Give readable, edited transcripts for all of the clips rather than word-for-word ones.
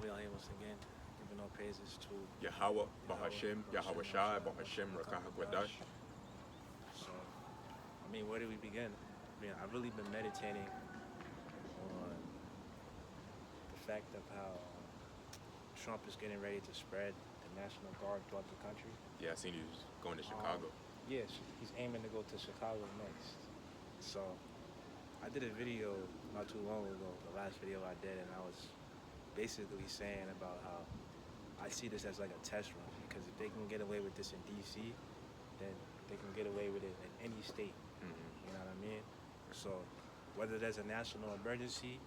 be out here once again, giving all praises to Yahweh, Yahweh, Bahashim, Yahweh Shai, Bahashim, Rakah HaKodash. So, I mean, where do we begin? I mean, I've really been meditating on the fact of how Trump is getting ready to spread the National Guard throughout the country. Yeah, I seen he was going to Chicago. Yes, he's aiming to go to Chicago next. So, I did a video not too long ago, the last video I did, and I was basically saying about how I see this as like a test run, because if they can get away with this in DC, then they can get away with it in any state. You know what I mean? So whether there's a national emergency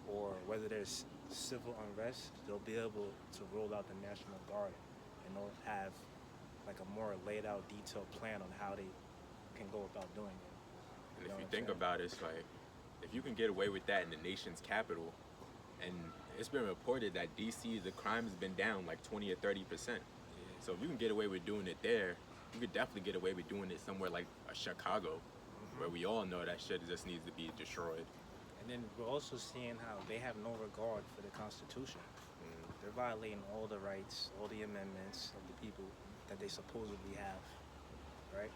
or whether there's civil unrest, they'll be able to roll out the National Guard, and they'll have like a more laid out, detailed plan on how they can go about doing it. And if you think about it, it's like, if you can get away with that in the nation's capital, and it's been reported that DC, the crime has been down like 20 or 30%. So if you can get away with doing it there, you could definitely get away with doing it somewhere like Chicago, where we all know that shit just needs to be destroyed. And then we're also seeing how they have no regard for the Constitution. They're violating all the rights, all the amendments of the people that they supposedly have, right?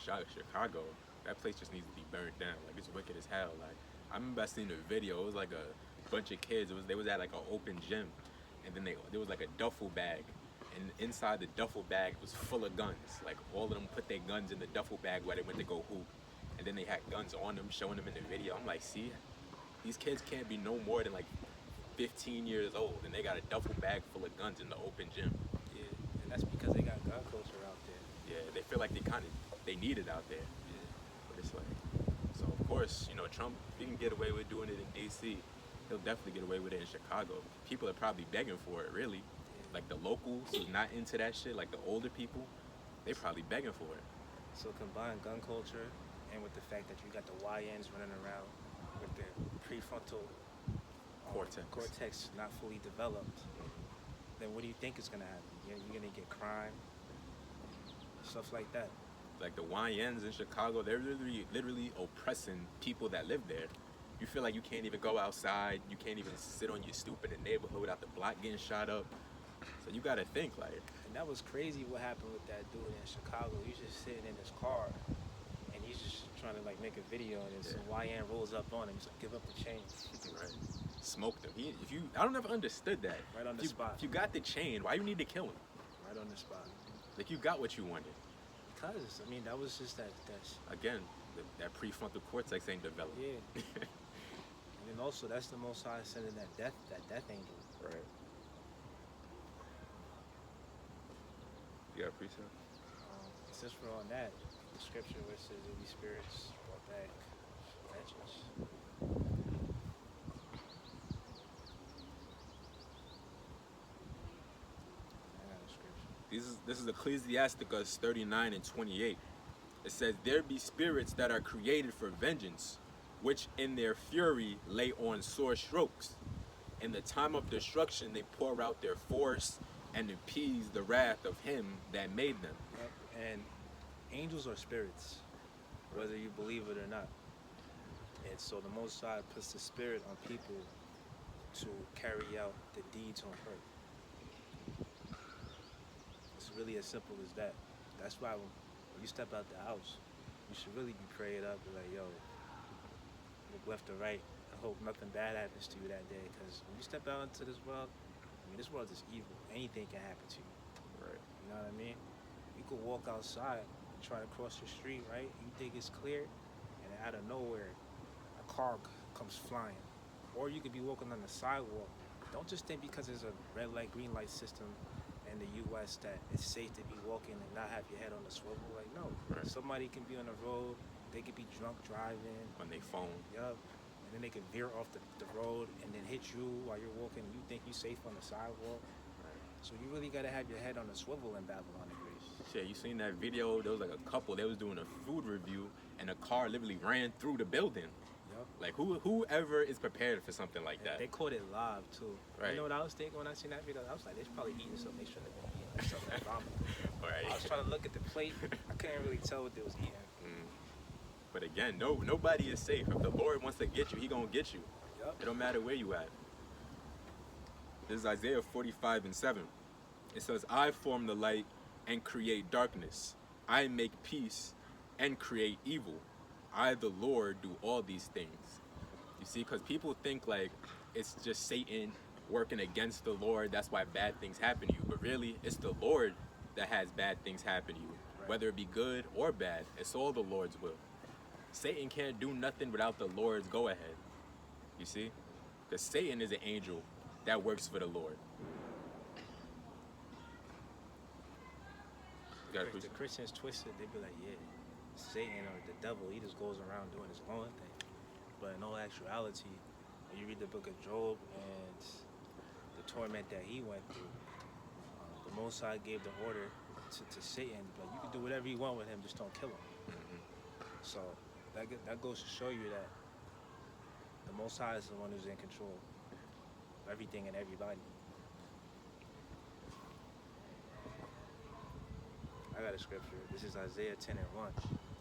Chicago, that place just needs to be burned down. Like, it's wicked as hell. Like, I remember I seen a video. It was like a bunch of kids. They was at like an open gym, and then there was like a duffel bag, and inside the duffel bag was full of guns. Like, all of them put their guns in the duffel bag where they went to go hoop, and then they had guns on them, showing them in the video. I'm like, see, these kids can't be no more than like 15 years old, and they got a duffel bag full of guns in the open gym. Yeah, and that's because they got gun culture out there. Yeah, they feel like they need it out there. Yeah. But it's like, so of course, you know, Trump, if he can get away with doing it in DC, he'll definitely get away with it in Chicago. People are probably begging for it, really. Like the locals who's not into that shit, like the older people, they probably begging for it. So combine gun culture and with the fact that you got the YNs running around with their prefrontal cortex not fully developed, then what do you think is gonna happen? You're gonna get crime, stuff like that. Like the YNs in Chicago, they're literally oppressing people that live there. You feel like you can't even go outside, you can't even sit on your stoop in the neighborhood without the block getting shot up. So you gotta think, like. And that was crazy what happened with that dude in Chicago. He's just sitting in his car, and he's just trying to like make a video, and then some YN rolls up on him. He's like, "Give up the chain." Right. Smoked him. I don't ever understood that. Right on the spot. If you got the chain, why you need to kill him? Right on the spot. Like, you got what you wanted. Because I mean, that was just that. Again, that prefrontal cortex ain't developed. Yeah. And then also, that's the Most High sending that death angel. Right. You got a precept? It says for on that, the scripture where it says there'll be spirits brought back, Hedges. This is Ecclesiasticus 39 and 28. It says, "There be spirits that are created for vengeance, which in their fury lay on sore strokes. In the time of destruction they pour out their force and appease the wrath of him that made them." Yep. And angels are spirits, whether you believe it or not. And so the Most High puts the spirit on people to carry out the deeds on earth. It's really as simple as that. That's why when you step out the house, you should really be prayed up, be like, yo, look left or right. I hope nothing bad happens to you that day, because when you step out into this world, I mean, this world is evil. Anything can happen to you. Right. You know what I mean? You could walk outside, try to cross the street, right? You think it's clear, and out of nowhere, a car comes flying. Or you could be walking on the sidewalk. Don't just think because there's a red light, green light system in the U.S. that it's safe to be walking and not have your head on the swivel. Like, no. Right. Somebody can be on the road, they could be drunk driving. On their phone. Yup. And then they could veer off the road and then hit you while you're walking. You think you're safe on the sidewalk. Right. So you really got to have your head on the swivel in Babylon the Great. Shit, you seen that video? There was like a couple, they was doing a food review, and a car literally ran through the building. Yep. Like, whoever is prepared for something like that. They caught it live, too. Right. You know what I was thinking when I seen that video? I was like, they're probably eating something. They shouldn't have been eating something that's vomit. Right. I was trying to look at the plate. I couldn't really tell what they was eating. But again, nobody is safe. If the Lord wants to get you, he gonna get you. Yep. It don't matter where you at. This is Isaiah 45:7. It says, I form the light and create darkness. I make peace and create evil. I, the Lord, do all these things. You see, because people think like it's just Satan working against the Lord. That's why bad things happen to you. But really, it's the Lord that has bad things happen to you. Right. Whether it be good or bad, it's all the Lord's will. Satan can't do nothing without the Lord's go ahead. You see? Because Satan is an angel that works for the Lord. If the Christians twist it, they be like, yeah, Satan or the devil, he just goes around doing his own thing. But in all actuality, when you read the book of Job and the torment that he went through, the Most High gave the order to Satan, like, you can do whatever you want with him, just don't kill him. Mm-hmm. So that goes to show you that the Most High is the one who's in control of everything and everybody. I got a scripture. This is Isaiah 10:1.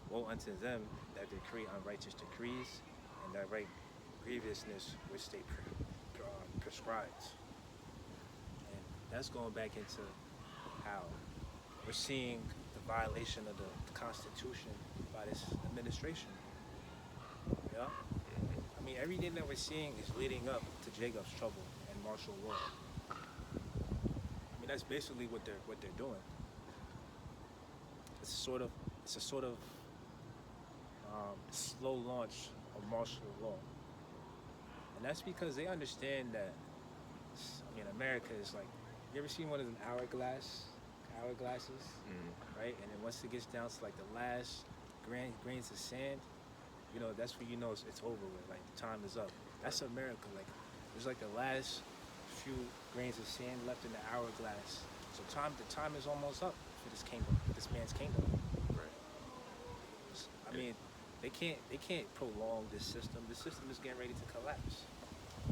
Woe unto them that decree unrighteous decrees and that write grievousness which they prescribes. And that's going back into how we're seeing the violation of the Constitution by this administration. Yeah? I mean, everything that we're seeing is leading up to Jacob's trouble and martial law. I mean, that's basically what they're doing. It's a sort of slow launch of martial law, and that's because they understand that. I mean, America is like, you ever seen one of them hourglasses, right? And then once it gets down to like the last grains of sand, you know, that's when you know it's over with. Like, the time is up. That's America. Like, there's like the last few grains of sand left in the hourglass. So the time is almost up for this kingdom, this man's kingdom. Right. I mean, they can't prolong this system. The system is getting ready to collapse.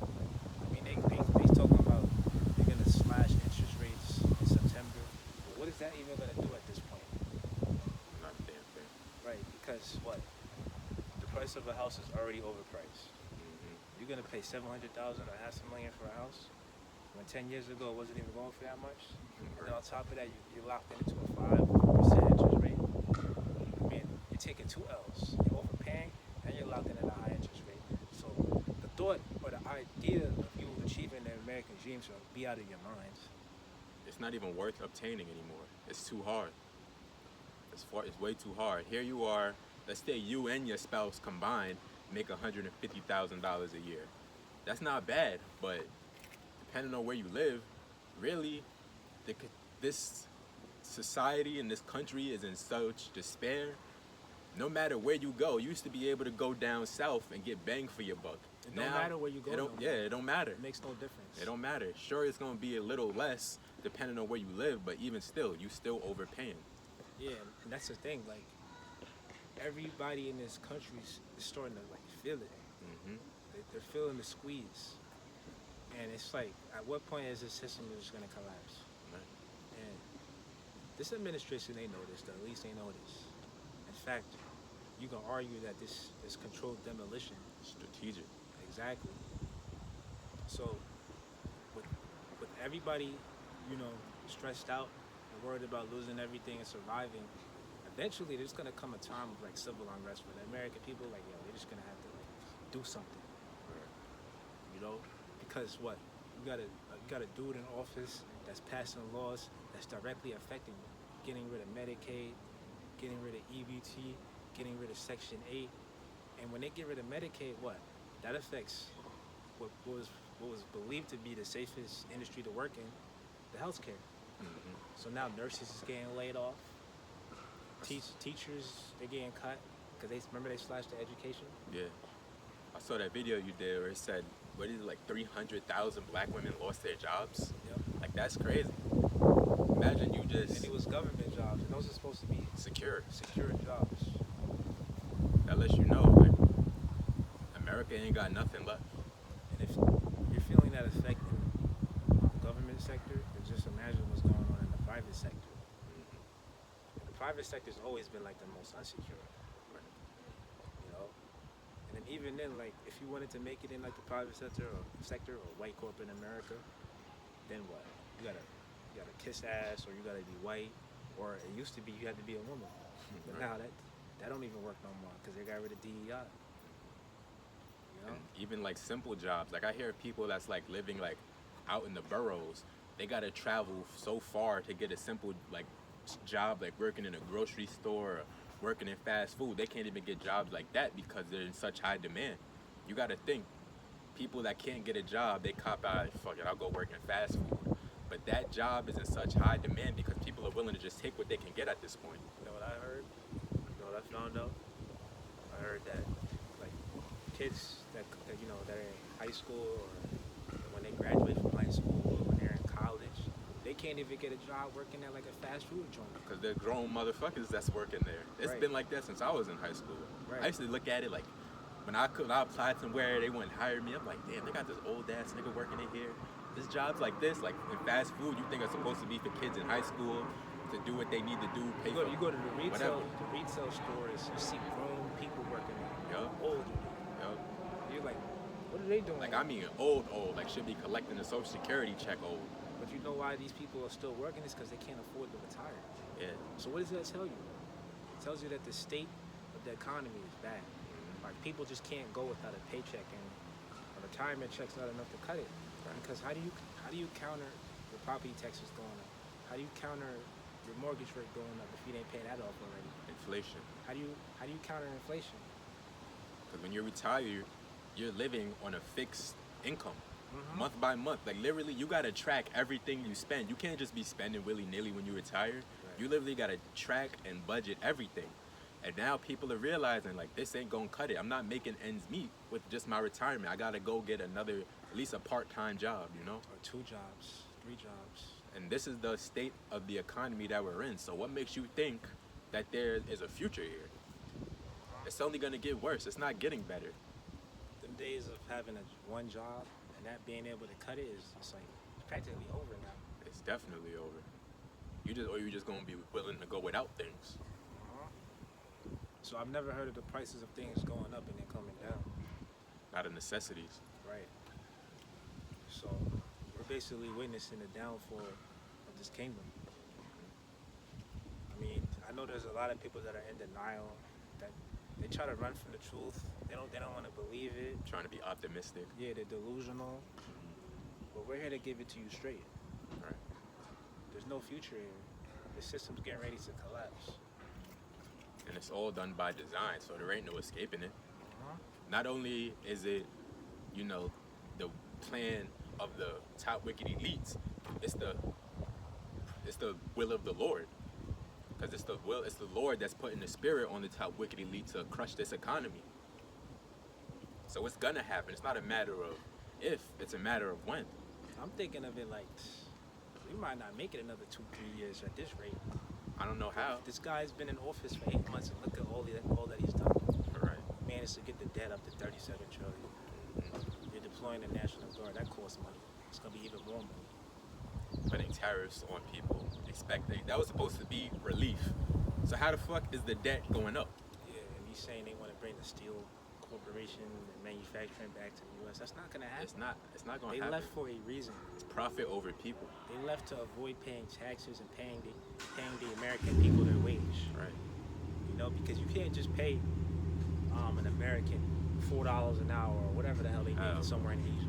I mean, they talking about they're gonna slash interest rates in September. But what is that even gonna do at this point? Not a damn thing. Right? Because what? The price of a house is already overpriced. Mm-hmm. You're gonna pay $700,000 or $500,000 for a house when 10 years ago it wasn't even going for that much. And then on top of that, you're locked into a 5% interest rate. I mean, you're taking 2 L's. You're overpaying, and you're locked in at a high interest rate. So the thought or the idea of you achieving the American dream should be out of your minds. It's not even worth obtaining anymore. It's too hard. It's way too hard. Here you are. Let's say you and your spouse combined make $150,000 a year. That's not bad, but depending on where you live, really, this society and this country is in such despair. No matter where you go, you used to be able to go down south and get bang for your buck. It don't matter where you go. It don't matter. It makes no difference. It don't matter. Sure, it's gonna be a little less depending on where you live, but even still, you still overpaying. Yeah, and that's the thing. Like, everybody in this country is starting to like feel it. Mm-hmm. They're feeling the squeeze, and it's like, at what point is this system just gonna collapse? Right. And this administration, they know this. At least they know this. In fact, you can argue that this is controlled demolition. Strategic. Exactly. So, with everybody, you know, stressed out and worried about losing everything and surviving, eventually there's gonna come a time of like civil unrest where the American people, like, yo, they're just gonna have to like do something. Right. You know, because what, you got a dude in office that's passing laws that's directly affecting you, getting rid of Medicaid, getting rid of EBT, getting rid of Section 8, and when they get rid of Medicaid, what? That affects what was believed to be the safest industry to work in, the healthcare. Mm-hmm. So now nurses is getting laid off. Teachers, they're getting cut because they slashed the education. Yeah. I saw that video you did where it said, what is it, like 300,000 black women lost their jobs? Yep. Like, that's crazy. Imagine you just... And it was government jobs, and those are supposed to be secure jobs. That lets you know, like, America ain't got nothing left. And if you're feeling that effect in the government sector, then just imagine what's going on in the private sector. Mm-hmm. The private sector's always been like the most unsecure. Right. You know? And then even then, like, if you wanted to make it in like the private sector or white corporate America, then what? You gotta kiss ass, or you gotta be white, or it used to be you had to be a woman. But Right. now that don't even work no more because they got rid of DEI. You know? And even like simple jobs. Like I hear people that's like living like out in the boroughs. They gotta travel so far to get a simple like job, like working in a grocery store or working in fast food. They can't even get jobs like that because they're in such high demand. You gotta think, people that can't get a job, they cop out. Fuck it, I'll go work in fast food. But that job is in such high demand because people are willing to just take what they can get at this point. You know what I heard? You know what I found out? I heard that like kids that you know that are in high school or when they graduate from high school or when they're in college, they can't even get a job working at like a fast food joint. Because they're grown motherfuckers that's working there. It's Right. been like that since I was in high school. Right. I used to look at it like when I applied somewhere, they wouldn't hire me. I'm like, damn, they got this old ass nigga working in here. This job's like this, like in fast food, you think it's supposed to be for kids in high school to do what they need to do, pay You for go to the whatever. retail stores, you see grown people working there, Yup. older. Yup. You're like, what are they doing? Like I mean old, like should be collecting a social security check old. But you know why these people are still working? It's because they can't afford to retire. Yeah. So what does that tell you? It tells you that the state of the economy is bad. Like people just can't go without a paycheck, and a retirement check's not enough to cut it. Because how do you counter your property taxes going up? How do you counter your mortgage rate going up if you didn't pay that off already? Inflation. How do you counter inflation? Because when you retire, you're living on a fixed income. Mhm. Month by month. Like literally, you gotta track everything you spend. You can't just be spending willy nilly when you retire. You literally gotta track and budget everything. And now people are realizing like this ain't gonna cut it. I'm not making ends meet with just my retirement. I gotta go get another, at least a part-time job, you know? Or 2 jobs, 3 jobs. And this is the state of the economy that we're in. So what makes you think that there is a future here? It's only gonna get worse. It's not getting better. The days of having one job and that being able to cut it is it's like it's practically over now. It's definitely over. You're just gonna be willing to go without things. So I've never heard of the prices of things going up and then coming down. Not of necessities. Right. So we're basically witnessing the downfall of this kingdom. I mean, I know there's a lot of people that are in denial, that they try to run from the truth. They don't want to believe it. Trying to be optimistic. Yeah, they're delusional. But we're here to give it to you straight. Right. There's no future here. The system's getting ready to collapse. And it's all done by design, so there ain't no escaping it. Not only is it, you know, the plan of the top wicked elites, it's the will of the Lord. Because it's the Lord that's putting the spirit on the top wicked elite to crush this economy. So it's gonna happen. It's not a matter of if, it's a matter of when. I'm thinking of it like, we might not make it another 2-3 years at this rate. I don't know how. This guy's been in office for 8 months and look at all that he's done. Right. He managed to get the debt up to 37 trillion. You're deploying the National Guard. That costs money. It's going to be even more money. Putting tariffs on people, expecting that was supposed to be relief. So how the fuck is the debt going up? Yeah, and he's saying they want to bring the steel corporation and manufacturing back to the U.S. That's not going to happen. It's not going They to happen. left for a reason. It's profit over people. They left to avoid paying taxes and paying the American people their wage. Right. You know, because you can't just pay an American $4 an hour or whatever the hell they make somewhere in Asia.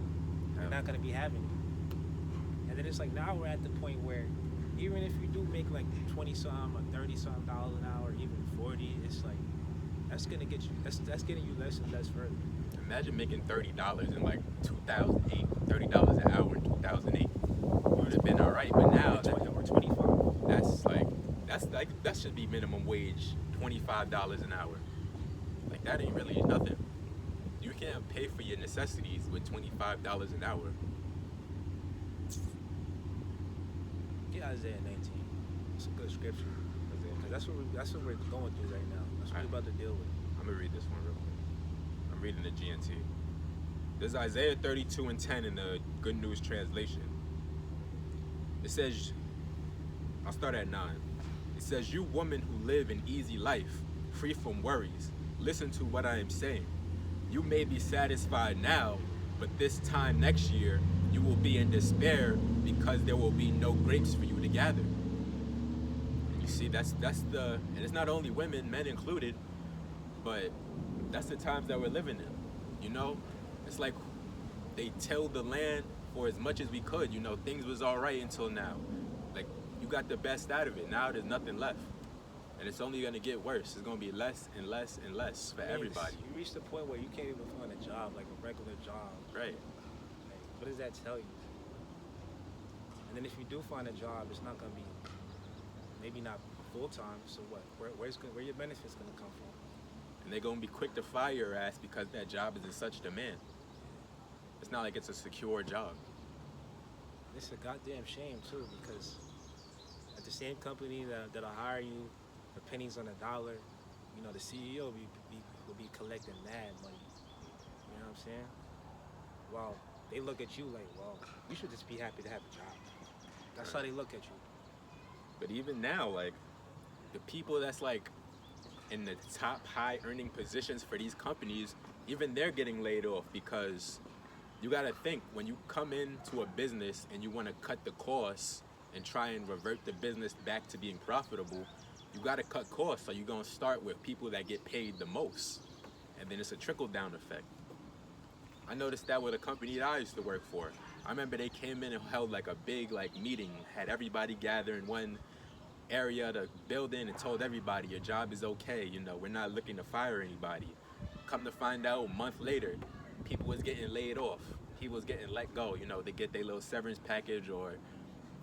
They're not going to be having it. And then it's like now we're at the point where even if you do make like 20-some or 30-some dollars an hour, even 40, it's like that's gonna get you. That's getting you less and less further. Imagine making $30 in like 2008. $30 an hour in 2008. You would have been all right, but now Or 25. that's like that should be minimum wage, $25 an hour. Like that ain't really nothing. You can't pay for your necessities with $25 an hour. Get Isaiah 19. It's a good scripture. Because that's what we're going through right now. That's what we're about to deal with. I'm gonna read this one real quick. I'm reading the GNT. There's Isaiah 32:10 in the Good News translation. It says, I'll start at 9. It says, "You women who live an easy life, free from worries, listen to what I am saying. You may be satisfied now, but this time next year you will be in despair because there will be no grapes for you to gather. And you see, that's the, and it's not only women, men included, but that's the times that we're living in. You know, it's like they tilled the land for as much as we could. You know, things was all right until now. Like, you got the best out of it. Now there's nothing left. And it's only going to get worse. It's going to be less and less and less for everybody. You reach the point where you can't even find a job, like a regular job. Right. Like, what does that tell you? And then if you do find a job, it's not going to be, maybe not full-time. So what? Where your benefits going to come from? And they're going to be quick to fire your ass because that job is in such demand. It's not like it's a secure job. It's a goddamn shame, too, because at the same company that'll hire you for pennies on a dollar, you know, the CEO will be collecting mad money. You know what I'm saying? Well, they look at you like, well, you should just be happy to have a job. That's how they look at you. But even now, like, the people that's like in the top high earning positions for these companies, even they're getting laid off because you gotta think, when you come into a business and you wanna cut the costs and try and revert the business back to being profitable, you gotta cut costs. So you're gonna start with people that get paid the most. And then it's a trickle down effect. I noticed that with a company that I used to work for. I remember they came in and held like a big like meeting, had everybody gather in one area of the building and told everybody your job is okay, you know, we're not looking to fire anybody. Come to find out, a month later, people was getting laid off. People was getting let go, you know, they get their little severance package or,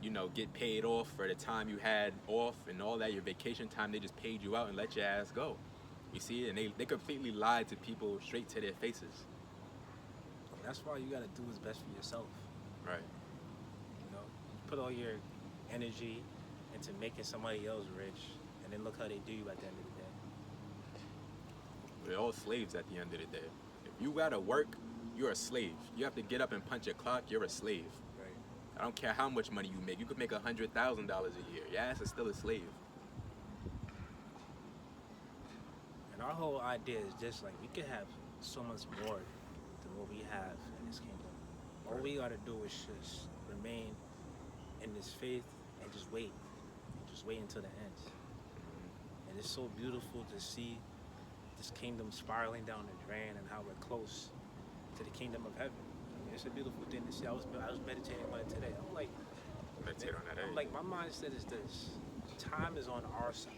you know, get paid off for the time you had off and all that, your vacation time, they just paid you out and let your ass go. You see, and they completely lied to people straight to their faces. That's why you gotta do what's best for yourself. Right. You know, put all your energy into making somebody else rich, and then look how they do you at the end of the day. We're all slaves at the end of the day. If you gotta work, you're a slave. You have to get up and punch a clock, you're a slave. Right. I don't care how much money you make. You could make $100,000 a year. Your ass is still a slave. And our whole idea is just like, we could have so much more than what we have in this kingdom. All we gotta do is just remain in this faith and just wait. Just wait until the end. And it's so beautiful to see this kingdom spiraling down the drain and how we're close to the kingdom of heaven. I mean, it's a beautiful thing to see. I was meditating on it today. I'm like, Meditate on that. I'm like, my mindset is this: time is on our side.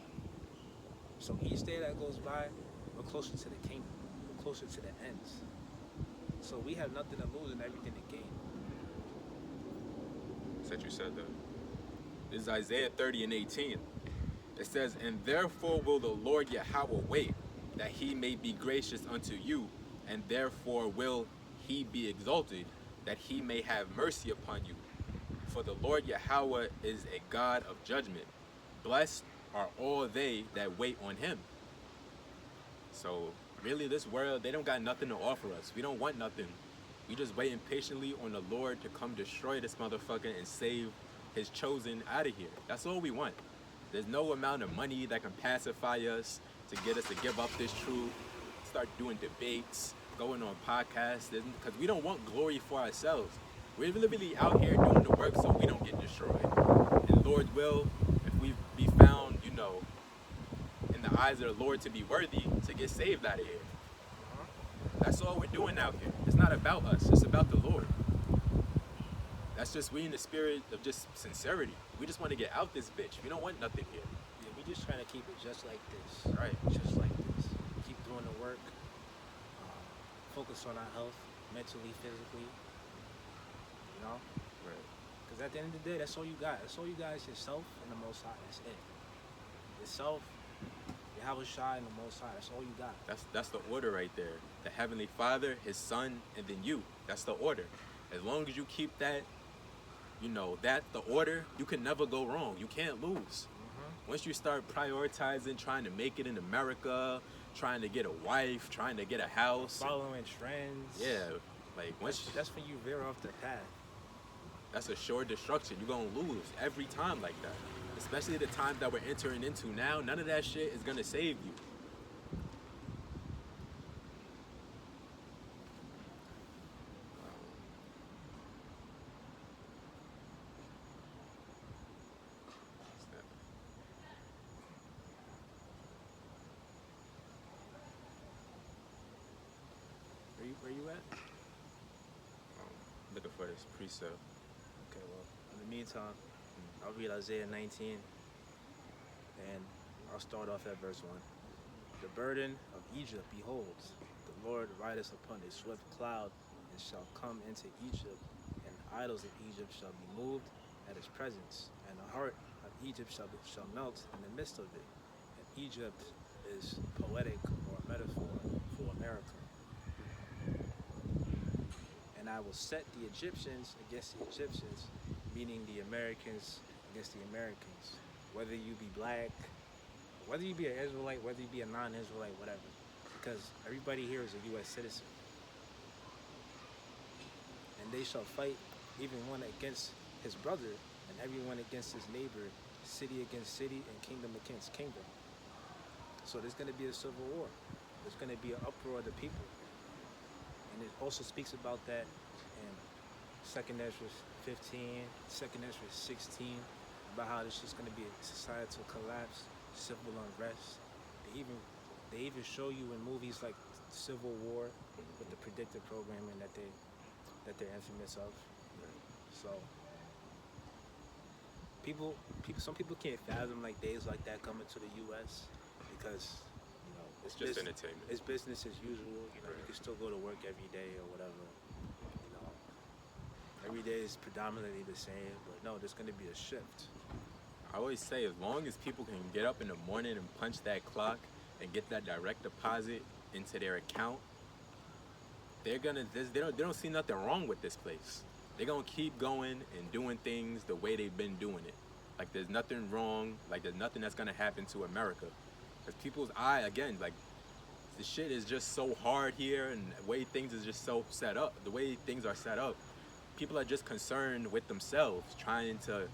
So each day that goes by, we're closer to the kingdom. We're closer to the ends. So we have nothing to lose and everything to gain. Said you said that. This is Isaiah 30:18. It says, "And therefore will the Lord Yahweh wait, that he may be gracious unto you, and therefore will he be exalted, that he may have mercy upon you. For the Lord Yahweh is a God of judgment. Blessed are all they that wait on him." So really, this world, they don't got nothing to offer us. We don't want nothing. We just waiting patiently on the Lord to come destroy this motherfucker and save his chosen out of here. That's all we want. There's no amount of money that can pacify us to get us to give up this truth, start doing debates, going on podcasts, because we don't want glory for ourselves. We're literally out here doing the work so we don't get destroyed. And Lord's will, if we be found, you know, in the eyes of the Lord to be worthy, to get saved out of here. That's all we're doing out here. It's not about us, it's about the Lord. That's just we in the spirit of just sincerity. We just want to get out this bitch. We don't want nothing here. Yeah, we just trying to keep it just like this. Right. Just like this. Keep doing the work. Focus on our health, mentally, physically. You know? Right. Because at the end of the day, that's all you got. That's all you got is yourself and the Most High. That's it. Yourself, Yahweh Shai, and the Most High. That's all you got. That's the order right there. The Heavenly Father, His Son, and then you. That's the order. As long as you keep that, you know, the order, you can never go wrong. You can't lose. Mm-hmm. Once you start prioritizing, trying to make it in America, trying to get a wife, trying to get a house. Following trends. Yeah. Like once that's when you veer off the path. That's a sure destruction. You're going to lose every time like that. Especially the times that we're entering into now. None of that shit is going to save you. Where you at? Looking for this precept. Okay, well, in the meantime, I'll read Isaiah 19, and I'll start off at verse 1. The burden of Egypt, behold, the Lord rideth upon a swift cloud, and shall come into Egypt, and the idols of Egypt shall be moved at his presence, and the heart of Egypt shall melt in the midst of it. And Egypt is poetic or metaphor for America. And I will set the Egyptians against the Egyptians, meaning the Americans against the Americans. Whether you be black, whether you be an Israelite, whether you be a non-Israelite, whatever. Because everybody here is a U.S. citizen. And they shall fight even one against his brother, and everyone against his neighbor, city against city, and kingdom against kingdom. So there's going to be a civil war. There's going to be an uproar of the people. And it also speaks about that in 2nd Ezra 15, 2nd Ezra 16, about how there's just going to be a societal collapse, civil unrest. They even show you in movies like Civil War with the predictive programming that they're infamous of. So some people can't fathom like days like that coming to the U.S. because It's just entertainment. It's business as usual. You can still go to work every day or whatever. Every day is predominantly the same, but no, there's going to be a shift. I always say, as long as people can get up in the morning and punch that clock and get that direct deposit into their account, they don't see nothing wrong with this place. They're gonna keep going and doing things the way they've been doing it. Like there's nothing wrong. Like there's nothing that's gonna happen to America. Because people's eye, again, like the shit is just so hard here, and the way things is just so set up. The way things are set up, people are just concerned with themselves, trying to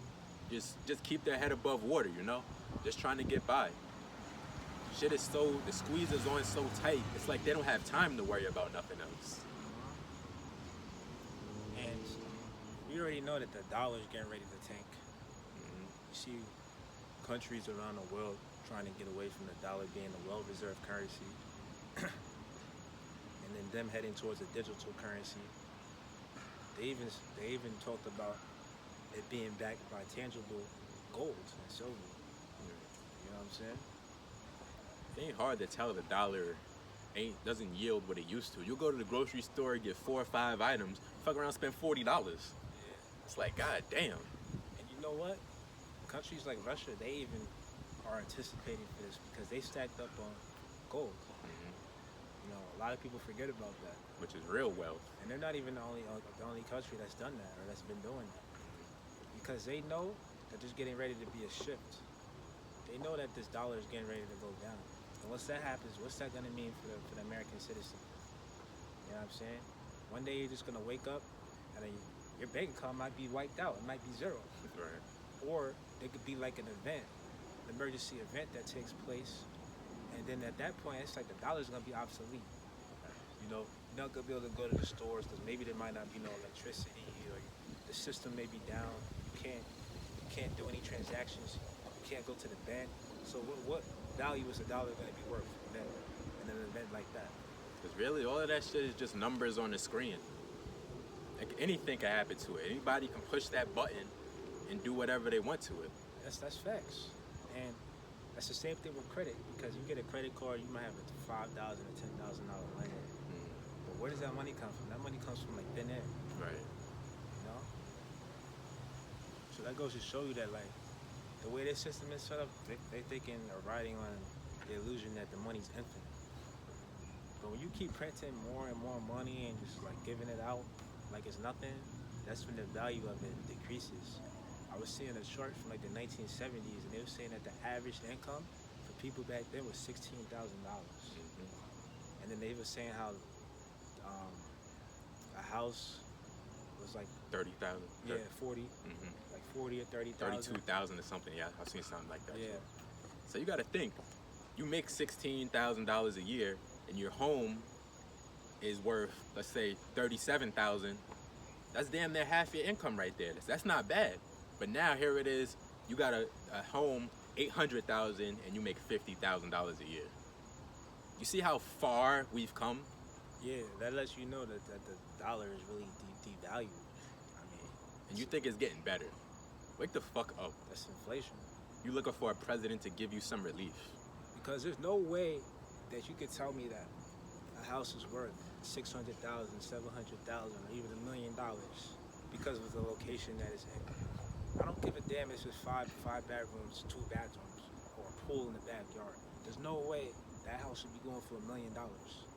just keep their head above water, just trying to get by. Shit is the squeeze is on so tight, it's like they don't have time to worry about nothing else. And we already know that the dollar's getting ready to tank. You see countries around the world trying to get away from the dollar being a well-reserved currency, and then them heading towards a digital currency. They even talked about it being backed by tangible gold and silver. You know what I'm saying? It ain't hard to tell the dollar doesn't yield what it used to. You'll go to the grocery store, get 4 or 5 items, fuck around, spend $40. Yeah. It's like, god damn. And you know what? Countries like Russia, they even are anticipating for this because they stacked up on gold. A lot of people forget about that. Which is real wealth. And they're not even the only country that's done that or that's been doing that. Because they know that there's getting ready to be a shift. They know that this dollar is getting ready to go down. And once that happens, what's that going to mean for the American citizen? You know what I'm saying? One day you're just going to wake up and then your bank account might be wiped out. It might be zero. Right. Or it could be like an event, an emergency event that takes place. And then at that point, it's like the dollar's going to be obsolete. You're not going to be able to go to the stores because maybe there might not be no electricity or the system may be down. You can't do any transactions. You can't go to the bank. So what value is a dollar going to be worth in an event like that? Because really, all of that shit is just numbers on the screen. Like anything can happen to it. Anybody can push that button and do whatever they want to it. That's facts. And that's the same thing with credit, because you get a credit card, you might have a $5,000 or $10,000 limit. But where does that money come from? That money comes from like thin air. Right. So that goes to show you that like the way this system is set up, they thinking or riding on the illusion that the money's infinite. But when you keep printing more and more money and just like giving it out like it's nothing, that's when the value of it decreases. I was seeing a chart from like the 1970s, and they were saying that the average income for people back then was $16,000. And then they were saying how a house was like 30,000. Yeah, 40. Like 40 or 30,000. 32,000 or something. Yeah, I've seen something like that. Yeah. Too. So you got to think, you make $16,000 a year, and your home is worth, let's say, 37,000. That's damn near half your income right there. That's not bad. But now here it is, you got a home, 800,000, and you make $50,000 a year. You see how far we've come? Yeah, that lets you know that the dollar is really devalued. I mean, And you think it's getting better. Wake the fuck up. that's inflation. You looking for a president to give you some relief. Because there's no way that you could tell me that a house is worth 600,000, 700,000, or even $1 million because of the location that it's in. I don't give a damn if it's five bedrooms, two bathrooms, or a pool in the backyard. There's no way that house should be going for $1 million.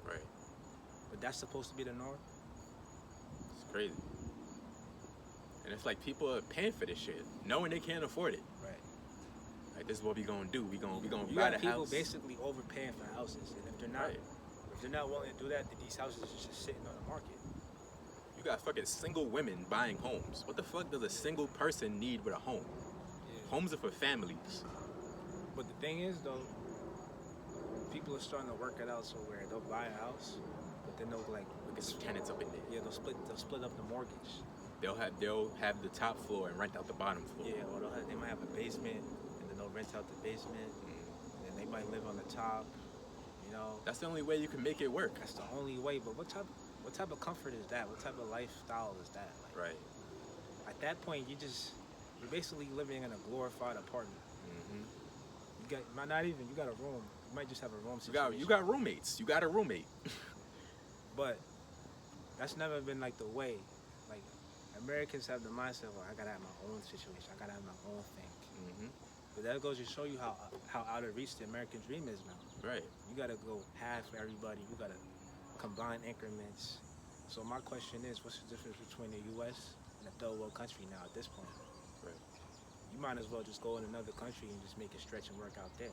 Right. But that's supposed to be the norm. It's crazy. And it's like people are paying for this shit, knowing they can't afford it. Right. Like this is what we gonna do. We gonna You buy got the people house. basically overpaying for houses, and if they're not, Right. if they're not willing to do that, then these houses are just sitting on the market. You got fucking single women buying homes. What the fuck does a single person need with a home? Yeah. Homes are for families. But the thing is, though, people are starting to work it out so where they'll buy a house, but then they'll like, Look at some tenants up in there. yeah, they'll split up the mortgage. They'll have the top floor and rent out the bottom floor. Yeah, or they might have a basement, and then they'll rent out the basement, and then they might live on the top. You know, That's the only way you can make it work. that's the only way. But what type of comfort is that? What type of lifestyle is that? Like, Right. at that point, you're basically living in a glorified apartment. Hmm. You got a room. You might just have a room situation. You got roommates. You got a roommate. But that's never been like the way. Like Americans have the mindset, well, I gotta have my own situation. I gotta have my own thing. Hmm. But that goes to show you how out of reach the American dream is now. Right. You gotta go half for everybody. You gotta combine increments. So my question is, what's the difference between the U.S. and a third world country now at this point? Right. You might as well just go in another country and just make it stretch and work out there.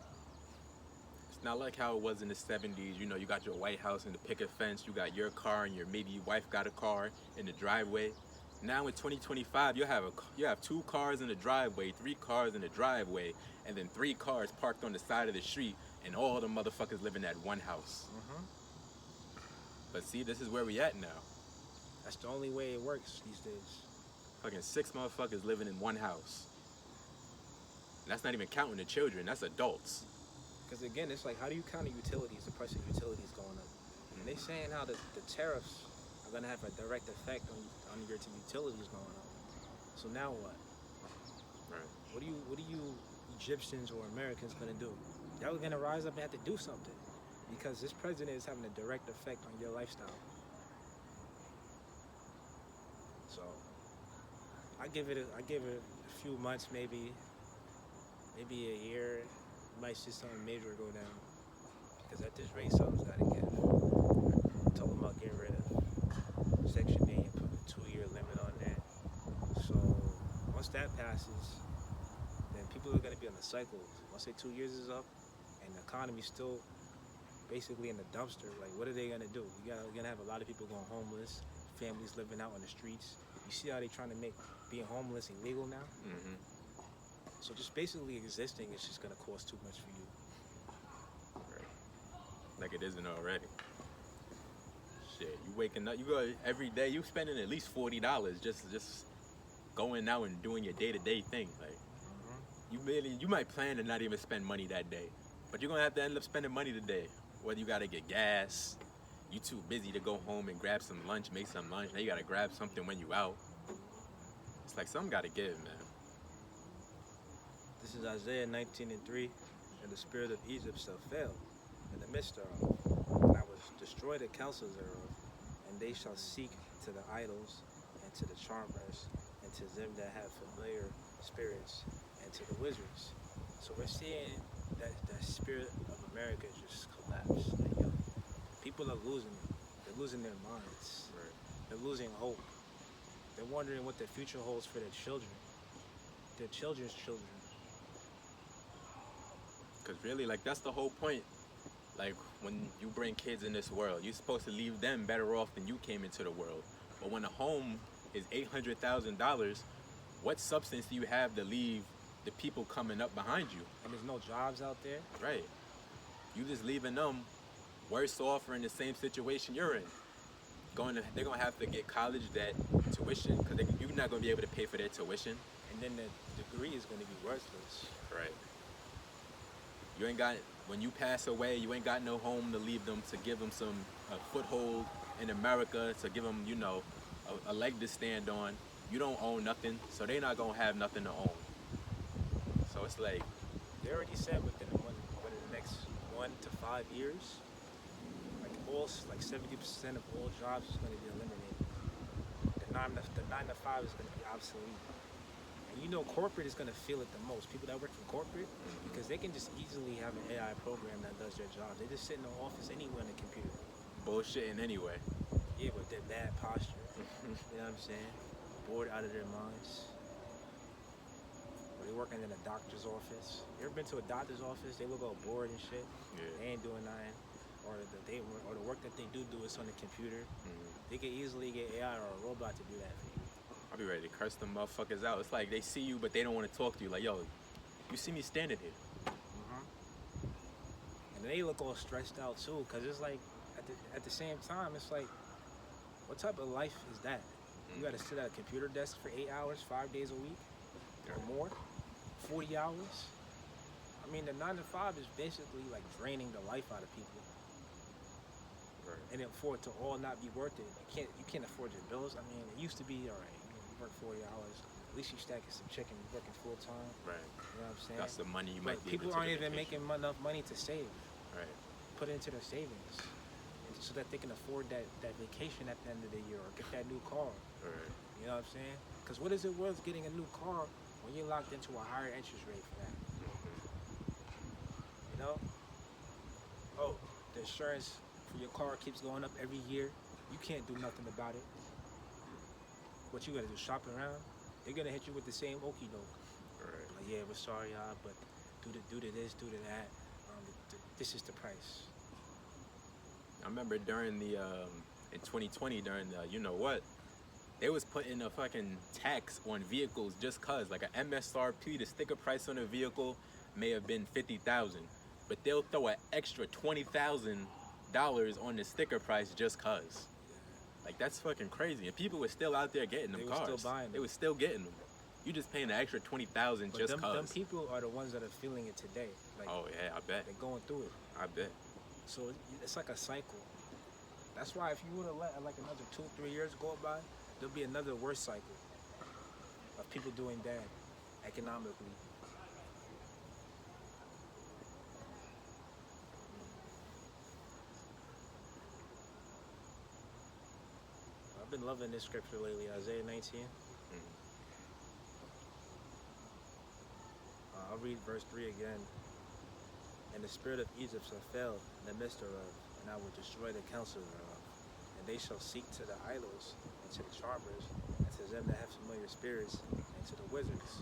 It's not like how it was in the 70s. You know, you got your White House and the picket fence. You got your car and maybe your wife got a car in the driveway. Now in 2025, you have 2 cars in the driveway, 3 cars in the driveway, and then 3 cars parked on the side of the street, and all the motherfuckers living at one house. But see, this is where we at now. That's the only way it works these days. Fucking 6 motherfuckers living in one house. And that's not even counting the children. That's adults. Because again, it's like, how do you count the utilities, the price of utilities going up? And they saying how the tariffs are going to have a direct effect on your utilities going up. So now what? Right. What are you Egyptians or Americans going to do? Y'all are going to rise up and have to do something. Because this president is having a direct effect on your lifestyle. So I give it a few months, maybe a year. You might see something major go down. Because at this rate, something's got to give. Talking about getting rid of Section 8 and putting a 2-year limit on that. So once that passes, then people are going to be on the cycle. Once the 2 years is up and the economy's still basically in the dumpster, like what are they going to do? You're going to have a lot of people going homeless, families living out on the streets. You see how they're trying to make being homeless illegal now? Mm-hmm. So just basically existing is just going to cost too much for you. Right. Like it isn't already. Shit, you waking up, you go every day, you spending at least $40 just going out and doing your day-to-day thing. Like you might plan to not even spend money that day, but you're gonna have to end up spending money today. Whether you gotta get gas, you too busy to go home and grab some lunch, make some lunch. Now you gotta grab something when you out. It's like something gotta give, man. This is Isaiah 19:3, and the spirit of Egypt shall fail in the midst thereof, and I will destroy the counsels thereof, and they shall seek to the idols, and to the charmers, and to them that have familiar spirits, and to the wizards. So we're seeing that spirit of America just collapse. Like, yo, people are losing it. They're losing their minds. Right. They're losing hope. They're wondering what the future holds for their children, their children's children. Cause really, like that's the whole point. Like when you bring kids in this world, you're supposed to leave them better off than you came into the world. But when a home is $800,000, what substance do you have to leave the people coming up behind you? And there's no jobs out there. Right. You just leaving them worse off or in the same situation you're in. They're gonna have to get college debt, tuition, because you're not gonna be able to pay for their tuition. And then the degree is going to be worthless. Right. You ain't got, when you pass away, you ain't got no home to leave them, to give them some a foothold in America, to give them, a leg to stand on. You don't own nothing, so they're not gonna have nothing to own. So it's like, They already said within the next 1 to 5 years, like 70% of all jobs is going to be eliminated. The 9 to 5 is going to be obsolete. And you know, corporate is going to feel it the most. People that work in corporate, because they can just easily have an AI program that does their job. They just sit in the office anywhere on the computer. bullshitting anyway. Yeah, with their bad posture. You know what I'm saying? Bored out of their minds. Or they working in a doctor's office. You ever been to a doctor's office? They look all bored and shit. Yeah. They ain't doing nothing. Or the work that they do is on the computer. They can easily get AI or a robot to do that for you. I'll be ready to curse them motherfuckers out. It's like they see you, but they don't want to talk to you. Like, yo, you see me standing here. And they look all stressed out too, cause it's like at the same time, it's like, what type of life is that? You gotta sit at a computer desk for 8 hours, 5 days a week, or more, 40 hours. I mean, the 9 to 5 is basically like draining the life out of people. Right. And then for it to all not be worth it, you can't afford your bills. I mean, it used to be all right. You work 40 hours, at least you stacking some chicken. You're working full time. Right. You know what I'm saying? That's the money you But might be people able to aren't take a even vacation. making enough money to save, Right. put it into their savings, so that they can afford that vacation at the end of the year or get that new car. Right. You know what I'm saying? Because what is it worth getting a new car when you're locked into a higher interest rate for that? You know? Oh, the insurance for your car keeps going up every year. You can't do nothing about it. What you gotta do? Shop around? They're gonna hit you with the same okie doke. Right. Like, yeah, we're sorry, y'all, but due to this, due to that, this is the price. I remember during the in 2020, during the they was putting a fucking tax on vehicles just cause, like a MSRP, the sticker price on a vehicle may have been 50,000, but they'll throw an extra $20,000 on the sticker price just cause. Like, that's fucking crazy, and people were still out there getting them They were cars. still buying them. They was still getting them. You just paying an extra 20,000 But just them cause. people are the ones that are feeling it today. Like, Oh yeah, I bet. they're going through it. I bet. So it's like a cycle. That's why if you would have let like another 2-3 years go by, there'll be another worse cycle of people doing bad economically. I've been loving this scripture lately, Isaiah 19. I'll read verse 3 again. And the spirit of Egypt shall fail in the midst thereof, and I will destroy the counsel thereof. And they shall seek to the idols, and to the charmers, and to them that have familiar spirits, and to the wizards.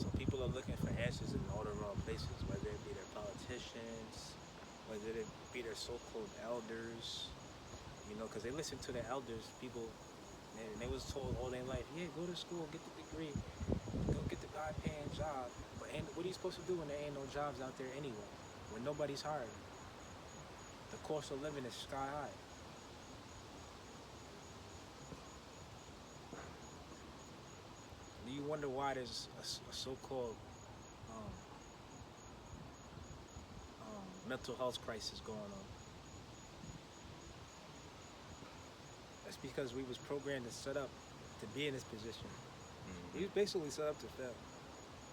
So people are looking for answers in all the wrong places, whether it be their politicians, whether it be their so-called elders, because they listen to the elders, people, and they was told all their life, yeah, go to school, get the degree, go get the high-paying job. And what are you supposed to do when there ain't no jobs out there anyway? When nobody's hiring? The cost of living is sky high. Do you wonder why there's a so-called mental health crisis going on? That's because we was programmed and set up to be in this position. We was basically set up to fail.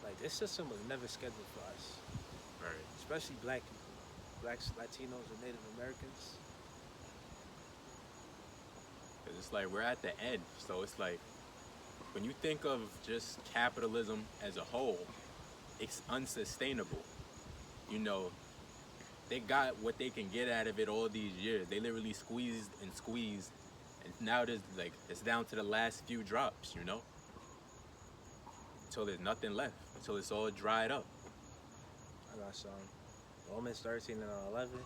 Like, this system was never scheduled for us. Right. Especially black people. Blacks, Latinos, and Native Americans. It's like we're at the end. So it's like, when you think of just capitalism as a whole, it's unsustainable. They got what they can get out of it all these years. They literally squeezed and squeezed, and now it's down to the last few drops, until there's nothing left, until it's all dried up. I got some. Romans 13 and 11.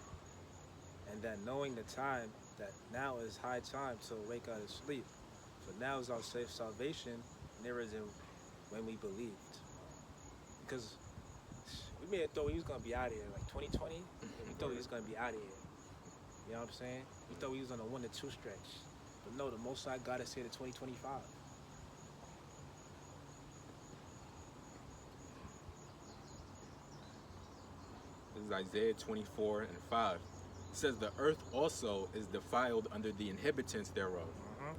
And that knowing the time, that now is high time to wake out of sleep. For now is our safe salvation nearer than when we believed. Because we may have thought we was going to be out of here, like 2020. We thought we was going to be out of here. You know what I'm saying? We thought we was on a 1 to 2 stretch. But no, the Most High got us here to 2025. This is Isaiah 24 and 5. It says the earth also is defiled under the inhabitants thereof.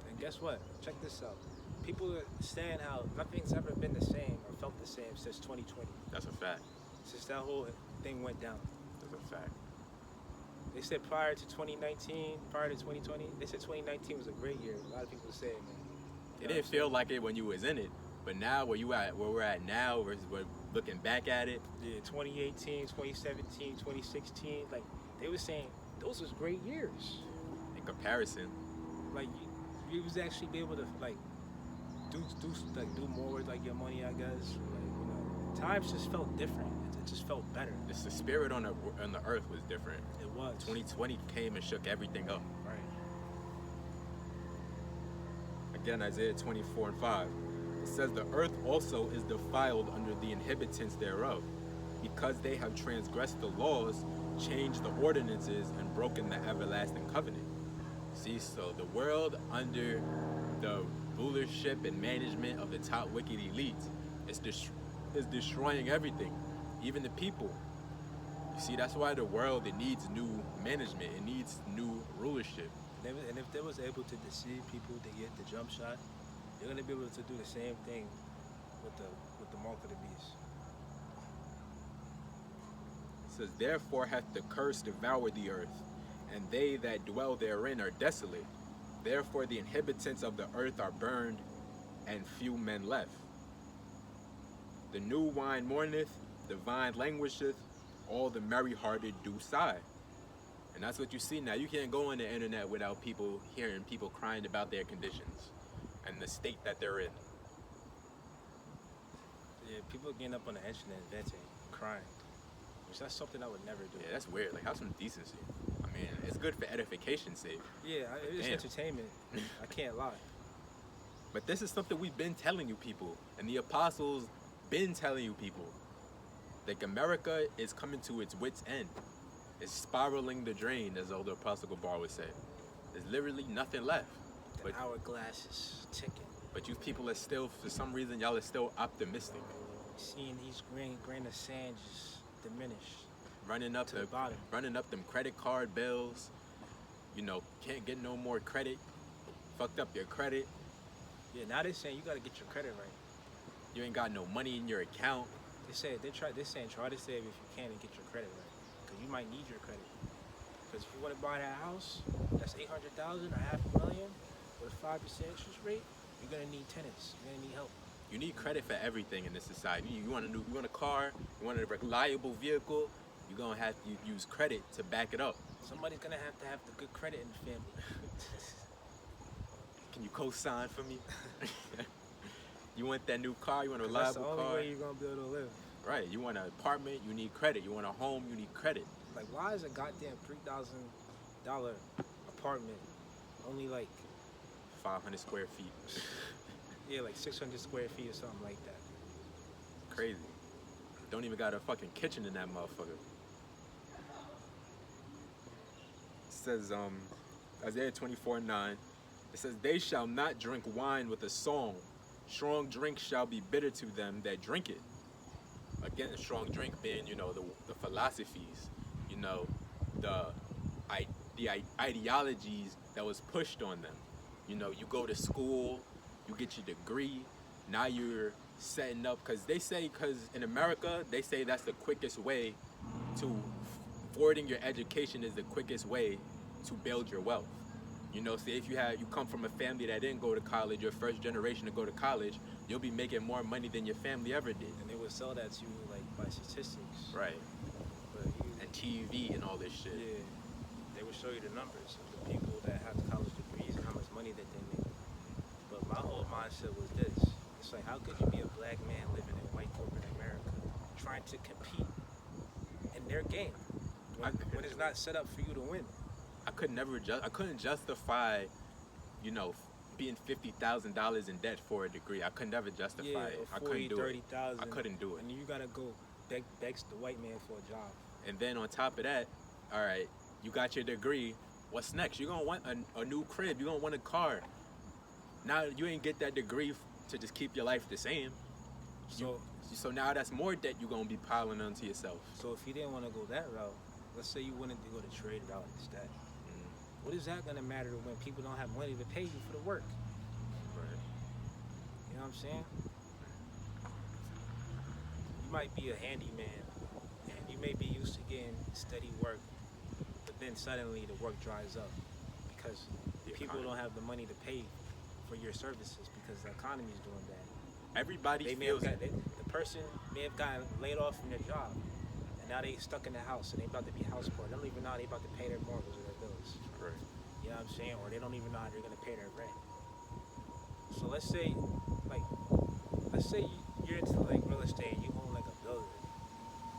And guess what? Check this out. People are saying how nothing's ever been the same or felt the same since 2020. That's a fact. Since that whole thing went down. That's a fact. They said prior to 2019, prior to 2020, they said 2019 was a great year. A lot of people say it, man. It didn't feel like it when you was in it, but now where we're at now, we're looking back at it. Yeah, 2018, 2017, 2016, like they were saying those was great years. In comparison, Like you was actually be able to like do more with like your money, I guess. Like, times just felt different. It just felt better. the spirit on the earth was different. It was. 2020 came and shook everything up. Right. Again, Isaiah 24:5. It says, the earth also is defiled under the inhabitants thereof, because they have transgressed the laws, changed the ordinances, and broken the everlasting covenant. See, so the world under the rulership and management of the top wicked elites is destroying everything, even the people. You see, that's why the world, it needs new management, it needs new rulership. And if they was able to deceive people to get the jump shot, they're gonna be able to do the same thing with the mark of the beast. It says, therefore hath the curse devoured the earth, and they that dwell therein are desolate. Therefore the inhabitants of the earth are burned, and few men left. The new wine mourneth, the vine languisheth, all the merry-hearted do sigh. And that's what you see now. You can't go on the internet without people hearing people crying about their conditions and the state that they're in. Yeah, people getting up on the internet venting, crying. Which that's something I would never do. Yeah, that's weird. Like, have some decency. I mean, it's good for edification's sake. Yeah, it's Damn. entertainment. I can't lie. But this is something we've been telling you people, and the apostles been telling you people. Like, America is coming to its wit's end. It's spiraling the drain, as the Apostle Bar would say. There's literally nothing left. The But hourglass is ticking. but you people are still, for some reason, y'all are still optimistic. Seeing each grain of sand just diminish Running up to the bottom. running up them credit card bills. You know, can't get no more credit. Fucked up your credit. Yeah, now they're saying you gotta get your credit right. You ain't got no money in your account. They're saying try to save if you can and get your credit right. Cause you might need your credit. Cause if you wanna buy that house, that's $800,000 or $500,000 with a 5% interest rate, you're gonna need tenants. You're gonna need help. You need credit for everything in this society. You want a car, you want a reliable vehicle, you're gonna have to use credit to back it up. Somebody's gonna have to have the good credit in the family. Can you co-sign for me? You want that new car, you want a 'Cause that's the reliable only car. way you're gonna be able to live. Right, you want an apartment, you need credit. You want a home, you need credit. Like, why is a goddamn $3,000 apartment only like 500 square feet. yeah, like 600 square feet or something like that? Crazy. Don't even got a fucking kitchen in that motherfucker. It says, Isaiah 24:9. It says, they shall not drink wine with a song. Strong drink shall be bitter to them that drink it. Again, strong drink being, you know, the philosophies, you know, the ideologies that was pushed on them. You know, you go to school, you get your degree, now you're setting up, because in America, they say that's the quickest way to, forwarding your education is the quickest way to build your wealth. You know, say if you come from a family that didn't go to college, your first generation to go to college, you'll be making more money than your family ever did. And they would sell that to you like by statistics. Right. But And TV and all this shit. yeah, they would show you the numbers of the people that have college degrees and how much money that they make. But my whole mindset was this. It's like, how could you be a black man living in white corporate America trying to compete in their game when it's not set up for you to win? I couldn't justify, you know, being $50,000 in debt for a degree. I could never justify it. I couldn't do it. I couldn't do it. And you gotta go beg the white man for a job. And then on top of that, all right, you got your degree. What's next? You're gonna want a new crib. You're gonna want a car. Now you ain't get that degree to just keep your life the same. So So now that's more debt you're gonna be piling onto yourself. if you didn't want to go that route, let's say you wanted to go the trade route instead. Mm, What is that gonna matter when people don't have money to pay you for the work? right. You know what I'm saying? You might be a handyman, and you may be used to getting steady work, but then suddenly the work dries up because The people economy. don't have the money to pay for your services because the economy is doing bad. Everybody They may have feels got it. the person may have gotten laid off from their job, and now they stuck in the house and they about to be house poor. They don't even know how they about to pay their mortgage or their bills. Right. You know what I'm saying? Or they don't even know how they're gonna pay their rent. So like, let's say you're into like real estate and you own like a building.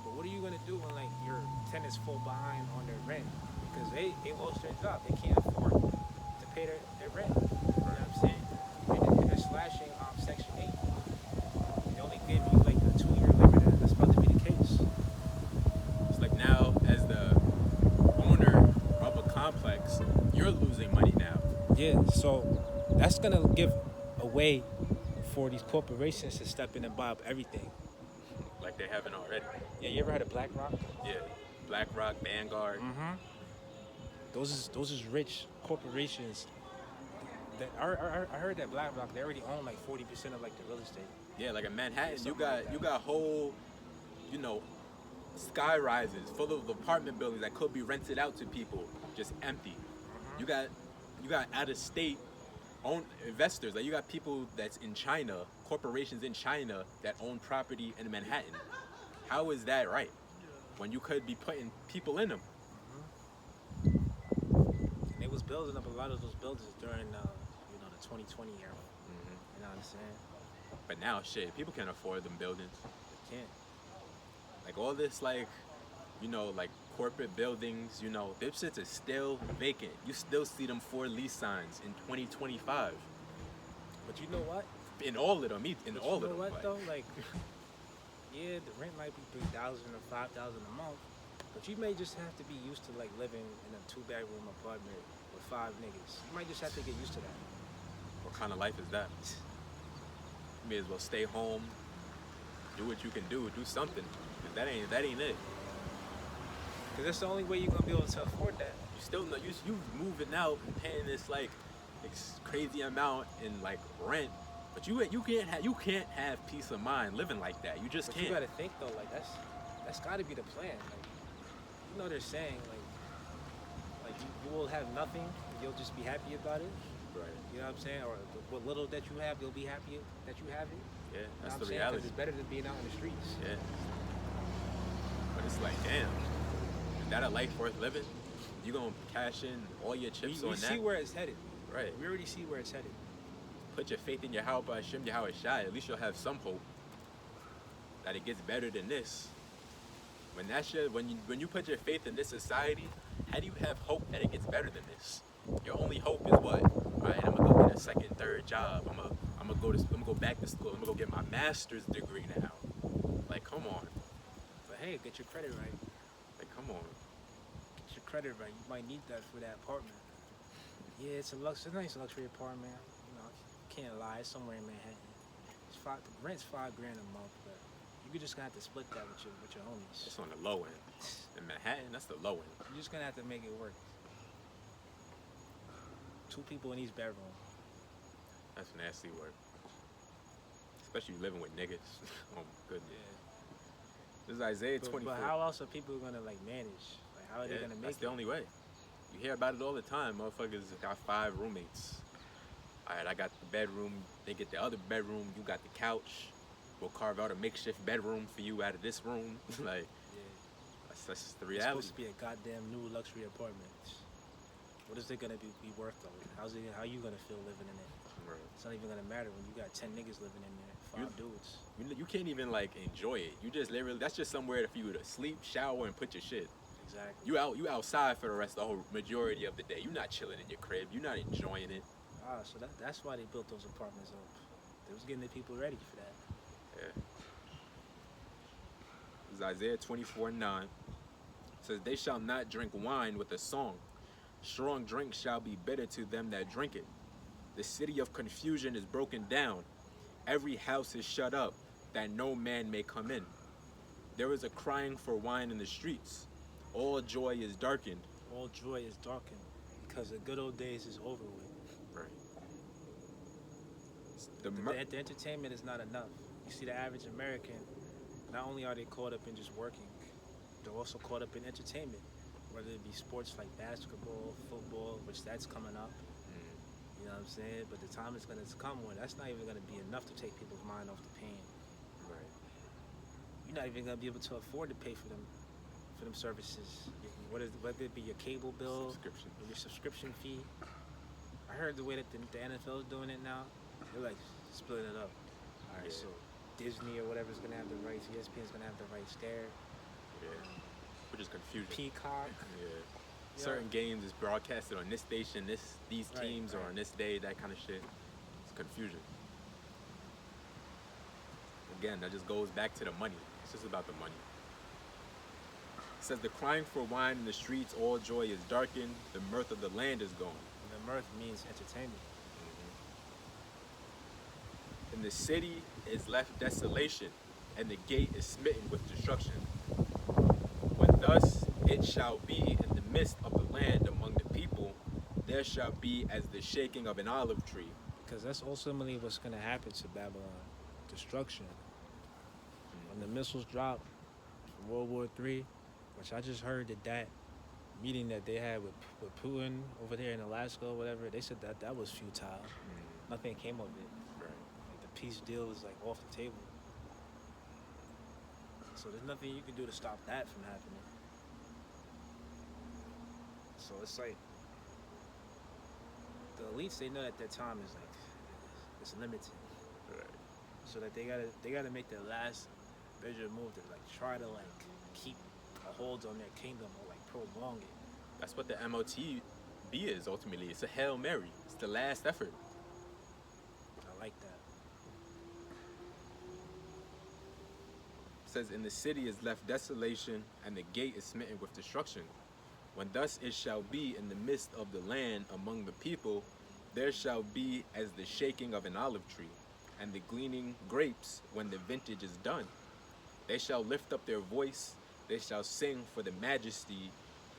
But what are you gonna do when like your tenants fall behind on their rent because they lost their job? They can't afford to pay their rent. You know what I'm saying? And they're slashing Section 8. They only give you like a 2-year limit, and that's about to be the case. It's like now, as the owner of a complex, you're losing money now. Yeah, so that's gonna give a way for these corporations to step in and buy up everything. Like they haven't already. Yeah, you ever heard of BlackRock? Yeah. BlackRock, Vanguard. Mm-hmm. Those is rich corporations. I heard that BlackRock they already own like 40% of like the real estate. Yeah, like in Manhattan, you something like got that. whole, you know, sky rises full of apartment buildings that could be rented out to people, just empty. You got out of state own investors. Like you got people that's in China, corporations in China that own property in Manhattan. How is that right? When you could be putting people in them. And they was building up a lot of those buildings during the 2020 era. Hmm. You know what I'm saying? But now, shit, people can't afford them buildings. They can't. Like all this, like, like corporate buildings, them shits are still vacant. You still see them for lease signs in 2025. But you know what? In all of them, in But all you of know them. what though? Like, yeah, the rent might be 3,000 or 5,000 a month, but you may just have to be used to like living in a 2-bedroom apartment with 5 niggas. You might just have to get used to that. What kind of life is that? You may as well stay home, do what you can do something. 'Cause that ain't it. Because that's the only way you're gonna be able to afford that. You still know you moving out and paying this like crazy amount in like rent, but you can't have peace of mind living like that. You just But can't. you gotta think though, like that's gotta be the plan. Like, they're saying like you will have nothing, and you'll just be happy about it. Right. You know what I'm saying? Or what little that you have, you'll be happy that you have it. Yeah, You know that's what the I'm saying? 'Cause reality. it's better than being out in the streets. Yeah. But it's like, damn, is that a life worth living? You gonna cash in all your chips We on see that? where it's headed. Right. We already see where it's headed. Put your faith in your how by Shim Yahweh Shai. At least you'll have some hope that it gets better than this. When that shit, when you put your faith in this society, how do you have hope that it gets better than this? Your only hope is what? All right, I'm gonna go get a second, third job. I'm gonna go back to school. I'm gonna go get my master's degree now. Like, come on. But hey, get your credit right. Like, come on. Get your credit right. You might need that for that apartment. Yeah, it's a nice luxury apartment. Can't lie. It's somewhere in Manhattan. The rent's $5,000 a month, but you're just gonna have to split that with your homies. It's on the low end. In Manhattan, that's the low end. You're just gonna have to make it work. 2 people in each bedroom. That's nasty work. Especially living with niggas. Oh my goodness. Yeah. This is Isaiah 24. But how else are people gonna like manage? Like how are they gonna make That's it? the only way. You hear about it all the time. Motherfuckers got 5 roommates. All right, I got the bedroom. They get the other bedroom. You got the couch. We'll carve out a makeshift bedroom for you out of this room. Like, Yeah. that's just the It's reality. supposed to be a goddamn new luxury apartment. What is it gonna be worth though? How you gonna feel living in it? Right. It's not even gonna matter when you got 10 niggas living in there, 5 dudes. You can't even like enjoy it. You just literally, that's just somewhere for you to sleep, shower, and put your shit. Exactly. You outside for the rest of the whole majority of the day. You're not chilling in your crib. You're not enjoying it. So that's why they built those apartments up. They was getting the people ready for that. Yeah. This is Isaiah 24:9. It says, "They shall not drink wine with a song. Strong drink shall be bitter to them that drink it. The city of confusion is broken down. Every house is shut up, that no man may come in. There is a crying for wine in the streets. all joy is darkened. All joy is darkened because the good old days is over with. Right. The, the entertainment is not enough. You see, the average American, not only are they caught up in just working, they're also caught up in entertainment, whether it be sports like basketball, football, which that's coming up. You know what I'm saying? But the time is going to come when that's not even going to be enough to take people's mind off the pain. Right. You're not even going to be able to afford to pay for them services. Whether it be your cable bill, Subscription. or your subscription fee. I heard the way that the NFL is doing it now. They're like splitting it up. All right, Yeah. so Disney or whatever is going to have the rights. ESPN is going to have the rights there. Yeah. Which is confusion. Peacock. Yeah. Certain games is broadcasted on this station, these Right, teams are on this day, that kind of shit. It's confusion. Again, that just goes back to the money. It's just about the money. It says the crying for wine in the streets, all joy is darkened, the mirth of the land is gone. And the mirth means entertainment. And the city is left desolation, and the gate is smitten with destruction. When thus it shall be in the midst of the land among the people, there shall be as the shaking of an olive tree. Because that's ultimately what's going to happen to Babylon. Destruction. When the missiles drop from World War III, which I just heard that meeting that they had with Putin over there in Alaska or whatever, they said that was futile. Nothing came of it. Right. Like the peace deal is like off the table. So there's nothing you can do to stop that from happening. So it's like the elites, they know that their time is like it's limited. Right. So that they gotta make their last major move to like try to like keep a hold on their kingdom or like prolong it. That's what the MOTB is ultimately. It's a Hail Mary. It's the last effort. I like that. It says, "In the city is left desolation, and the gate is smitten with destruction. When thus it shall be in the midst of the land among the people, there shall be as the shaking of an olive tree, and the gleaning grapes when the vintage is done. They shall lift up their voice, they shall sing for the majesty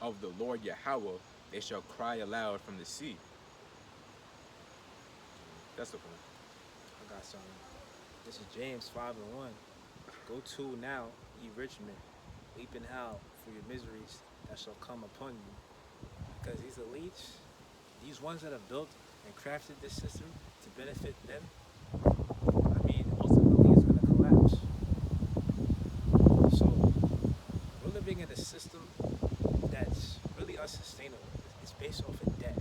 of the Lord Yahweh, they shall cry aloud from the sea." That's the point. I got something. This is James 5:1. Go to now, ye rich men, weep and howl for your miseries that shall come upon you. Because these elites, these ones that have built and crafted this system to benefit them, I mean, ultimately it's going to collapse. So, we're living in a system that's really unsustainable. It's based off of debt.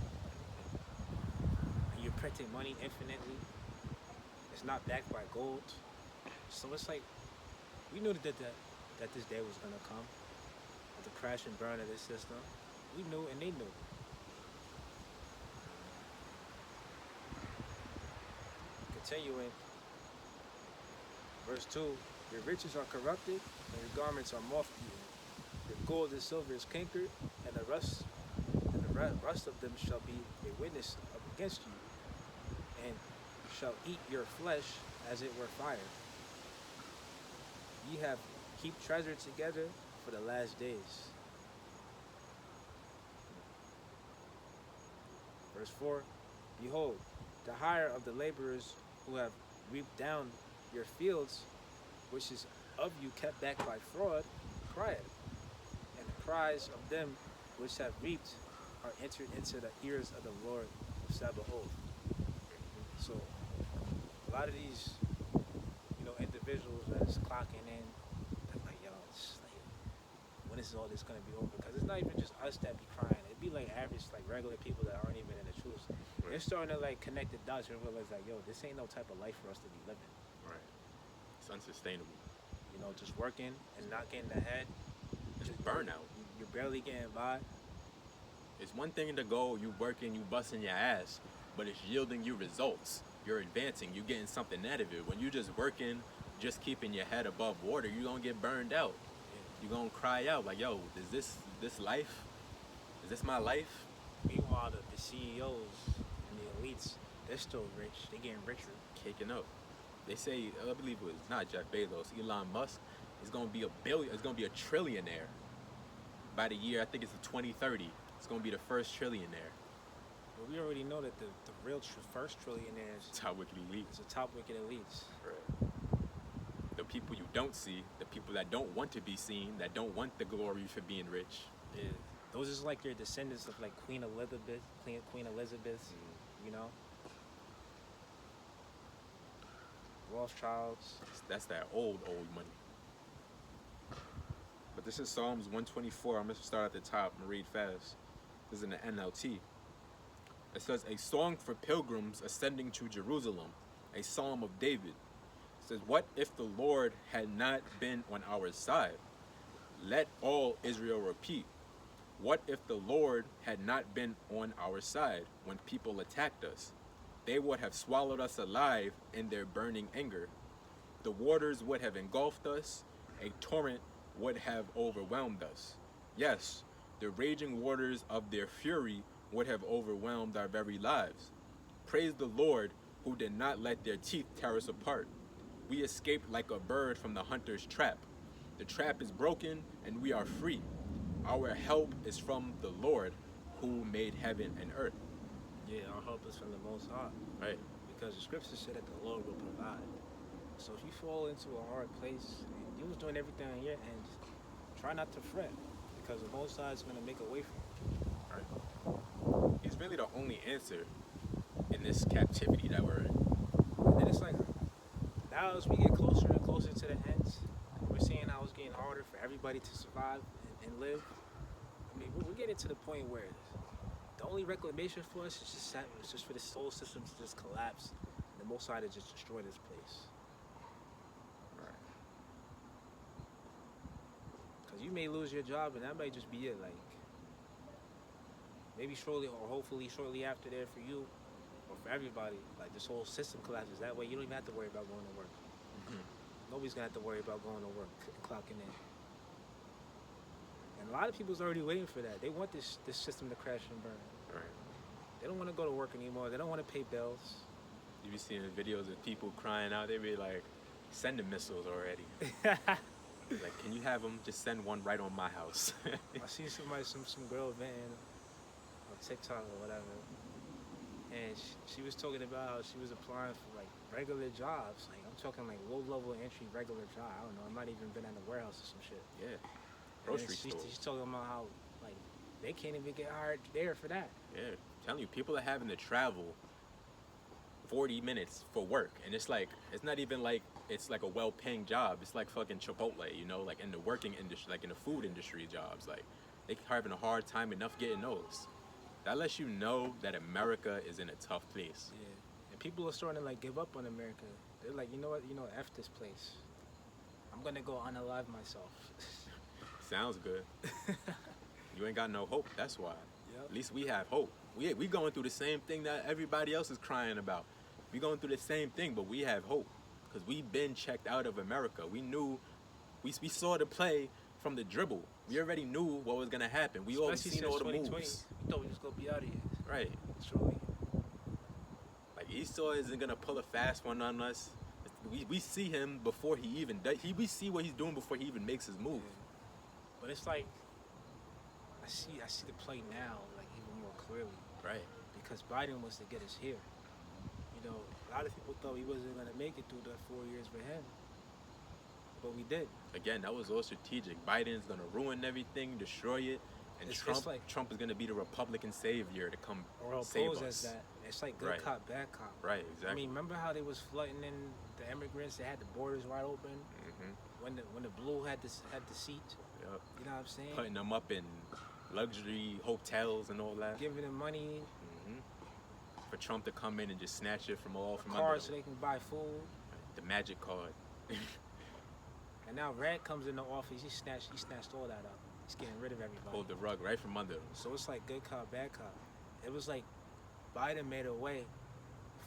And you're printing money infinitely. It's not backed by gold. So it's like, we knew that this day was going to come. The crash and burn of this system. We knew and they knew. Continuing, verse 2, your riches are corrupted, and your garments are moth-eaten. Your gold and silver is cankered, and the rust of them shall be a witness against you, and shall eat your flesh as it were fire. Ye have keep treasure together for the last days. Verse 4, behold, the hire of the laborers who have reaped down your fields, which is of you kept back by fraud, crieth. And the cries of them which have reaped are entered into the ears of the Lord of Sabaoth. So, a lot of these, individuals that's clocking in, they're like, yo, it's like, when is all this gonna be over? Because it's not even just us that be crying. It'd be like average, like regular people that aren't even in the truth. Right. They're starting to like connect the dots and realize like, yo, this ain't no type of life for us to be living. Right. It's unsustainable. Just working and not getting ahead. It's burnout. You're barely getting by. It's one thing to go, you working, you busting your ass, but it's yielding you results. You're advancing, you're getting something out of it. When you just working, just keeping your head above water, you're gonna get burned out. You're gonna cry out like, yo, is this life? Is this my life? Meanwhile, the CEOs and the elites, they're still rich. They're getting richer. Caking up. They say, I believe it was not Jeff Bezos, Elon Musk is gonna be a trillionaire. by the year, I think it's the 2030, it's gonna be the first trillionaire. But we already know that the real first trillionaires Top wicked elite. is the top wicked elites. Right. The people you don't see, the people that don't want to be seen, that don't want the glory for being rich. Yeah. Those is like your descendants of like Queen Elizabeth, you know? Rothschilds. That's that old money. But this is Psalms 124. I'm going to start at the top and read fast. This is in the NLT. It says, a song for pilgrims ascending to Jerusalem, a psalm of David. It says, what if the Lord had not been on our side? Let all Israel repeat. What if the Lord had not been on our side when people attacked us? They would have swallowed us alive in their burning anger. The waters would have engulfed us. A torrent would have overwhelmed us. Yes, the raging waters of their fury would have overwhelmed our very lives. Praise the Lord, who did not let their teeth tear us apart. We escaped like a bird from the hunter's trap. The trap is broken, and we are free. Our help is from the Lord, who made heaven and earth. Yeah, our help is from the Most High. Right. Because the scripture said that the Lord will provide. So if you fall into a hard place and you was doing everything on your end, try not to fret, because the Most High is going to make a way for you. Right. He's really the only answer in this captivity that we're in. And then it's like, now as we get closer and closer to the ends, we're seeing how it's getting harder for everybody to survive and live. I mean, we're getting to the point where the only reclamation for us is just for the solar system to just collapse, and the Most High to just destroy this place. Right. Because you may lose your job, and that might just be it. Like, maybe shortly or hopefully shortly after there for you or for everybody, like this whole system collapses. That way you don't even have to worry about going to work. Mm-hmm. Nobody's going to have to worry about going to work and clocking in. And a lot of people's already waiting for that. They want this system to crash and burn. Right. They don't want to go to work anymore. They don't want to pay bills. You be seeing videos of people crying out. They be like, send the missiles already. Like, can you have them just send one right on my house? I seen some girl venting on TikTok or whatever, and she was talking about how she was applying for like regular jobs. Like, I'm talking like low-level entry regular job. I don't know. I might even been in a warehouse or some shit. Yeah. And Grocery she's store. talking about how like they can't even get hired there for that. Yeah. I'm telling you, people are having to travel 40 minutes for work, and it's like, it's not even like it's like a well-paying job. It's like fucking Chipotle, you know, like in the working industry, like in the food industry jobs. Like, they having a hard time enough getting those. That lets you know that America is in a tough place. Yeah. And people are starting to like give up on America. They're like, you know what, F this place. I'm gonna go unalive myself. Sounds good. You ain't got no hope. That's why. Yep. At least we have hope. We going through the same thing that everybody else is crying about. We going through the same thing, but we have hope because we've been checked out of America. We knew, we saw the play from the dribble. We already knew what was gonna happen. We always seen all the moves. We thought we was gonna be out of here. Right. Truly. Like, Esau isn't gonna pull a fast one on us. We see him before he even does. We see what he's doing before he even makes his move. Yeah. But it's like I see the play now like even more clearly. Right. Because Biden wants to get us here. You know, a lot of people thought he wasn't gonna make it through the 4 years for him. But we did. Again, that was all strategic. Biden's gonna ruin everything, destroy it, and Trump is gonna be the Republican savior to come save us. As that. It's like good cop, bad cop. Right, exactly. I mean, remember how they was flooding in the immigrants? They had the borders wide open. Mm-hmm. When the blue had the seat. Yep. You know what I'm saying? Putting them up in luxury hotels and all that. Giving them money. Mm-hmm. For Trump to come in and just snatch it from under cars so them. they can buy food. The magic card. And now Red comes in the office. He snatched all that up. He's getting rid of everybody. Pulled the rug right from under him. So it's like good cop, bad cop. It was like Biden made a way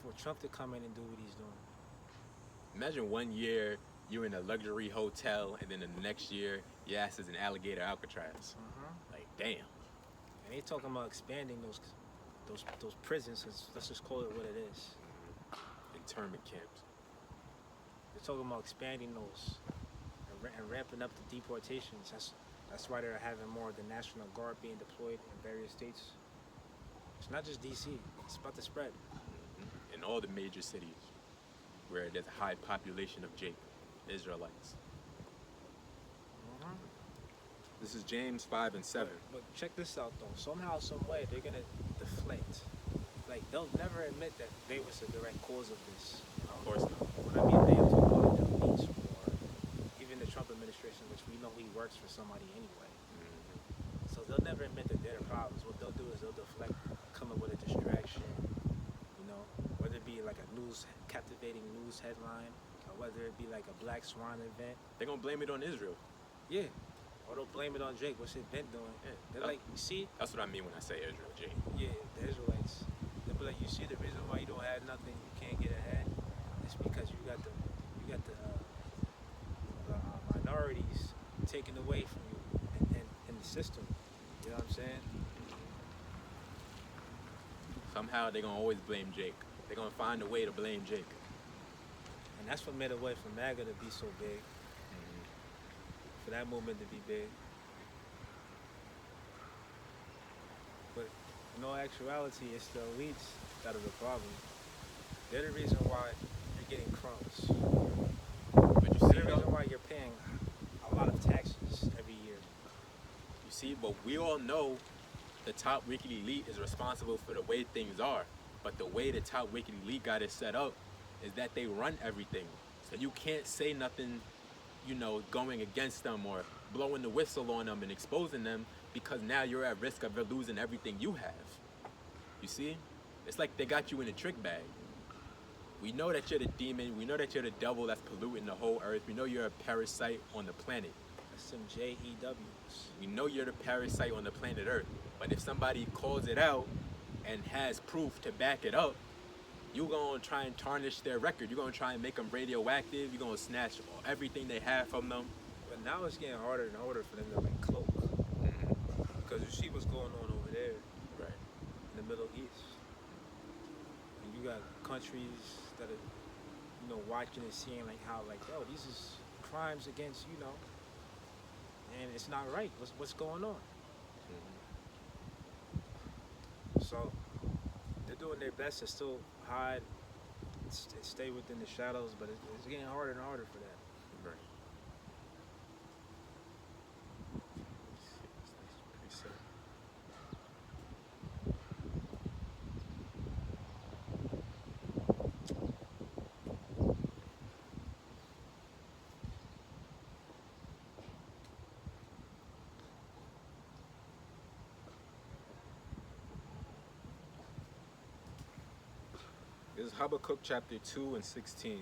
for Trump to come in and do what he's doing. Imagine 1 year you're in a luxury hotel, and then the next year your ass is in alligator Alcatraz. Like, damn. And they talking about expanding those prisons. Let's just call it what it is. Internment camps. They're talking about expanding those and ramping up the deportations. That's why they're having more of the National Guard being deployed in various states. It's not just DC. It's about to spread. In all the major cities where there's a high population of Jake, Israelites. Mhm. This is James 5 and 7. But check this out though. Somehow, some way, they're gonna deflect. Like they'll never admit that they was the direct cause of this. Of course not. When I mean they talk about the elites or even the Trump administration, which we know he works for somebody anyway. So they'll never admit that they're the problems. What they'll do is they'll deflect, come up with a distraction. You know, whether it be like a captivating news headline, or whether it be like a Black Swan event. They're going to blame it on Israel. Yeah. Or they'll blame it on Jake. What's it been doing? Yeah. They're like, you see? That's what I mean when I say Israel, Jake. Yeah, the Israelites. They'll be like, you see the reason why you don't have nothing, you can't get ahead? It's because you got the minorities taken away from you in the system. You know what I'm saying? Somehow they're going to always blame Jake. They're going to find a way to blame Jake. And that's what made it way for MAGA to be so big. For that movement to be big. But in all actuality, it's the elites that are the problem. They're the reason why you're getting crumbs. But you see, They're the reason why you're paying a lot of taxes every year. You see, but we all know the top wicked elite is responsible for the way things are. But the way the top wicked elite got it set up is that they run everything. So you can't say nothing, you know, going against them or blowing the whistle on them and exposing them, because now you're at risk of losing everything you have. You see? It's like they got you in a trick bag. We know that you're the demon. We know that you're the devil that's polluting the whole earth. We know you're a parasite on the planet. That's some JEWs. We know you're the parasite on the planet Earth. But if somebody calls it out and has proof to back it up, you're going to try and tarnish their record. You're going to try and make them radioactive. You're going to snatch everything they have from them. But now it's getting harder and harder for them to like cloak. Because you see what's going on over there Right. in the Middle East. And you got countries that are, you know, watching and seeing like how like, yo, these is crimes against, you know, and it's not right. What's going on? So they're doing their best to still hide, stay within the shadows, but it's getting harder and harder for that. Right. Pretty sad. This is Habakkuk chapter 2 and 16.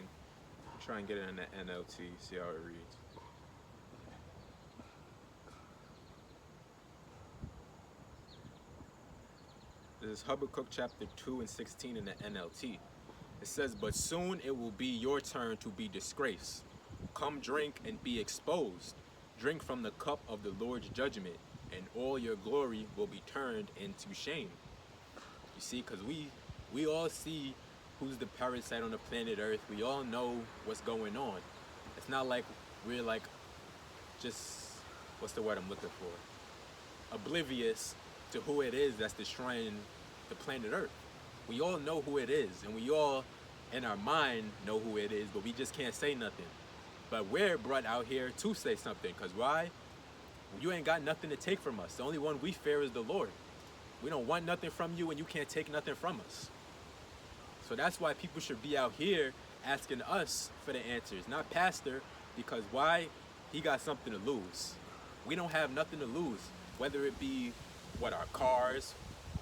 Try and get it in the NLT, see how it reads. This is Habakkuk chapter 2 and 16 in the NLT. It says, "But soon it will be your turn to be disgraced. Come drink and be exposed. Drink from the cup of the Lord's judgment, and all your glory will be turned into shame." You see, because we all see who's the parasite on the planet Earth. We all know what's going on. It's not like we're like just, what's the word I'm looking for? Oblivious to who it is that's destroying the planet Earth. We all know who it is, and we all in our mind know who it is, but we just can't say nothing. But we're brought out here to say something, because why? You ain't got nothing to take from us. The only one we fear is the Lord. We don't want nothing from you, and you can't take nothing from us. So that's why people should be out here asking us for the answers, not Pastor, because why? He got something to lose. We don't have nothing to lose, whether it be our cars,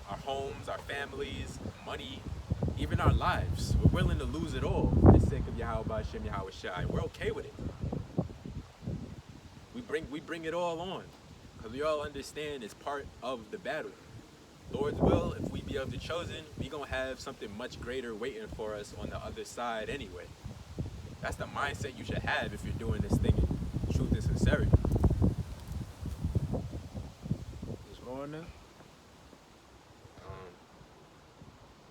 our homes, our families, money, even our lives. We're willing to lose it all for the sake of Yahweh Hashem Yahweh Shai. We're okay with it. We bring it all on, because we all understand it's part of the battle. Lord's will, if we be of the chosen, we gonna have something much greater waiting for us on the other side anyway. That's the mindset you should have if you're doing this thing in truth and sincerity. There's more in there?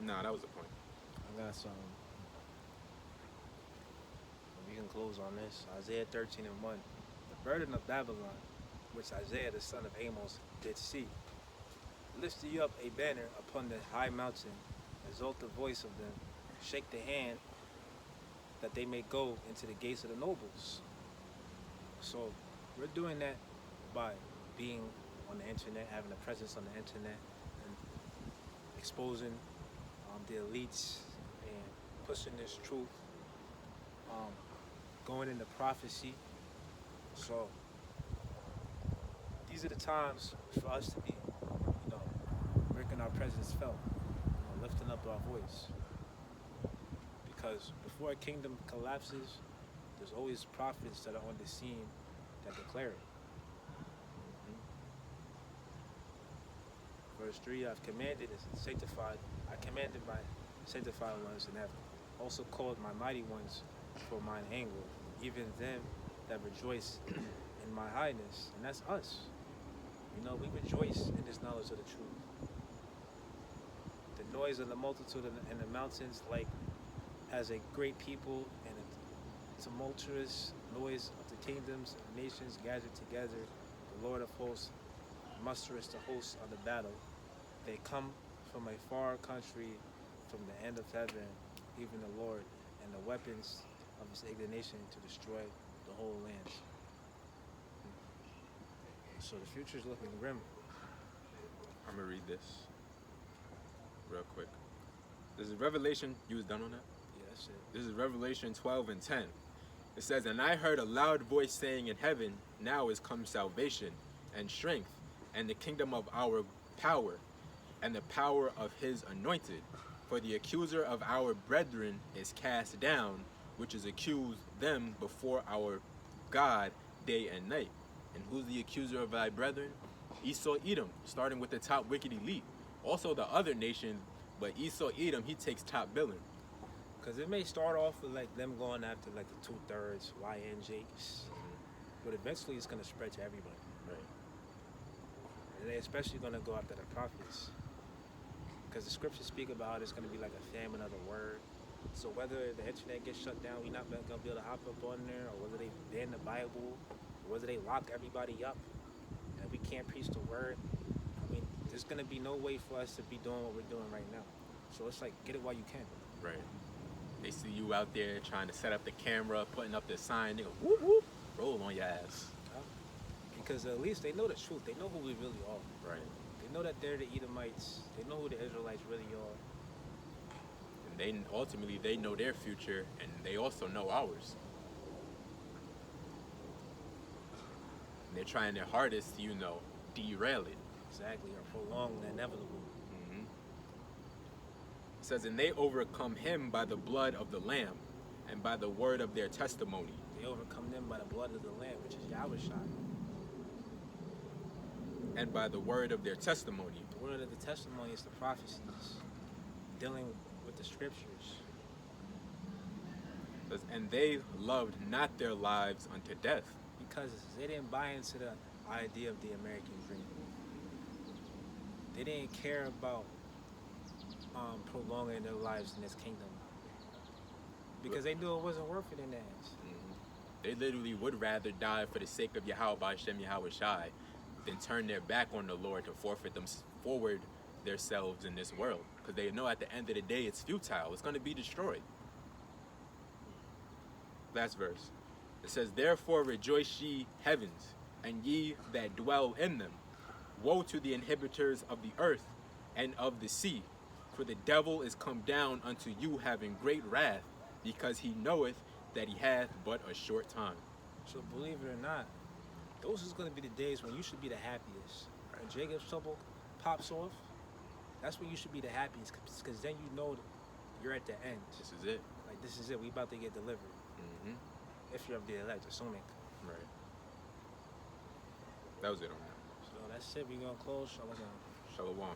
Nah, that was the point. I got some. We can close on this. Isaiah 13 and 1. The burden of Babylon. which Isaiah the son of Amos did see. Lift ye up a banner upon the high mountain, exalt the voice of them, shake the hand, that they may go into the gates of the nobles. So we're doing that by being on the internet, having a presence on the internet, and exposing the elites and pushing this truth, going into prophecy. So these are the times for us to be, making our presence felt, lifting up our voice. Because before a kingdom collapses, there's always prophets that are on the scene that declare it. Verse 3, I've commanded and sanctified, I commanded my sanctified ones and have also called my mighty ones for mine anger, even them that rejoice in my highness. And that's us. We rejoice in this knowledge of the truth. The noise of the multitude in the mountains, like as a great people and a tumultuous noise of the kingdoms and nations gathered together, the Lord of hosts mustereth the hosts of the battle. They come from a far country, from the end of heaven, even the Lord, and the weapons of his indignation to destroy the whole land. So the future is looking grim. I'm gonna read this real quick. This is Revelation. You was done on that? Yeah, that's it. This is Revelation 12:10. It says, and I heard a loud voice saying in heaven, now is come salvation and strength and the kingdom of our power and the power of his anointed. For the accuser of our brethren is cast down, which is accused them before our God day and night. And who's the accuser of thy brethren? Esau Edom, starting with the top wicked elite. Also the other nations, but Esau Edom, he takes top billing. Because it may start off with like them going after like the 2/3 YNJs, but eventually it's going to spread to everybody. Right. And they especially going to go after the prophets. Because the scriptures speak about it's going to be like a famine of the word. So whether the internet gets shut down, we're not going to be able to hop up on there, or whether they ban the Bible, or whether they lock everybody up and we can't preach the word. There's going to be no way for us to be doing what we're doing right now. So it's like, get it while you can. Right. They see you out there trying to set up the camera, putting up the sign, they go, whoop, whoop, roll on your ass. Because at least they know the truth. They know who we really are. Right. They know that they're the Edomites. They know who the Israelites really are. And they ultimately, they know their future, and they also know ours. And they're trying their hardest to, derail it. Exactly, or prolong the inevitable. Mm-hmm. It says, and they overcome him by the blood of the Lamb and by the word of their testimony. They overcome them by the blood of the Lamb, which is Yahushua. And by the word of their testimony. The word of the testimony is the prophecies, dealing with the scriptures. It says, and they loved not their lives unto death. Because they didn't buy into the idea of the American dream. They didn't care about prolonging their lives in this kingdom. Because they knew it wasn't worth it in the end. Mm-hmm. They literally would rather die for the sake of Yahweh Hashem Yahweh Shai than turn their back on the Lord to forfeit them forward themselves in this world. Because they know at the end of the day it's futile. It's going to be destroyed. Last verse. It says, therefore rejoice ye heavens, and ye that dwell in them. Woe to the inhabitants of the earth and of the sea, for the devil is come down unto you having great wrath, because he knoweth that he hath but a short time. So believe it or not, those is going to be the days when you should be the happiest. When Jacob's trouble pops off, that's when you should be the happiest, because then you know that you're at the end. This is it. Like, this is it. We about to get delivered. Mm-hmm. If you're of the elect, assuming. Right. That was it on that. So that's it. We're going to close. Shalom. Shalom.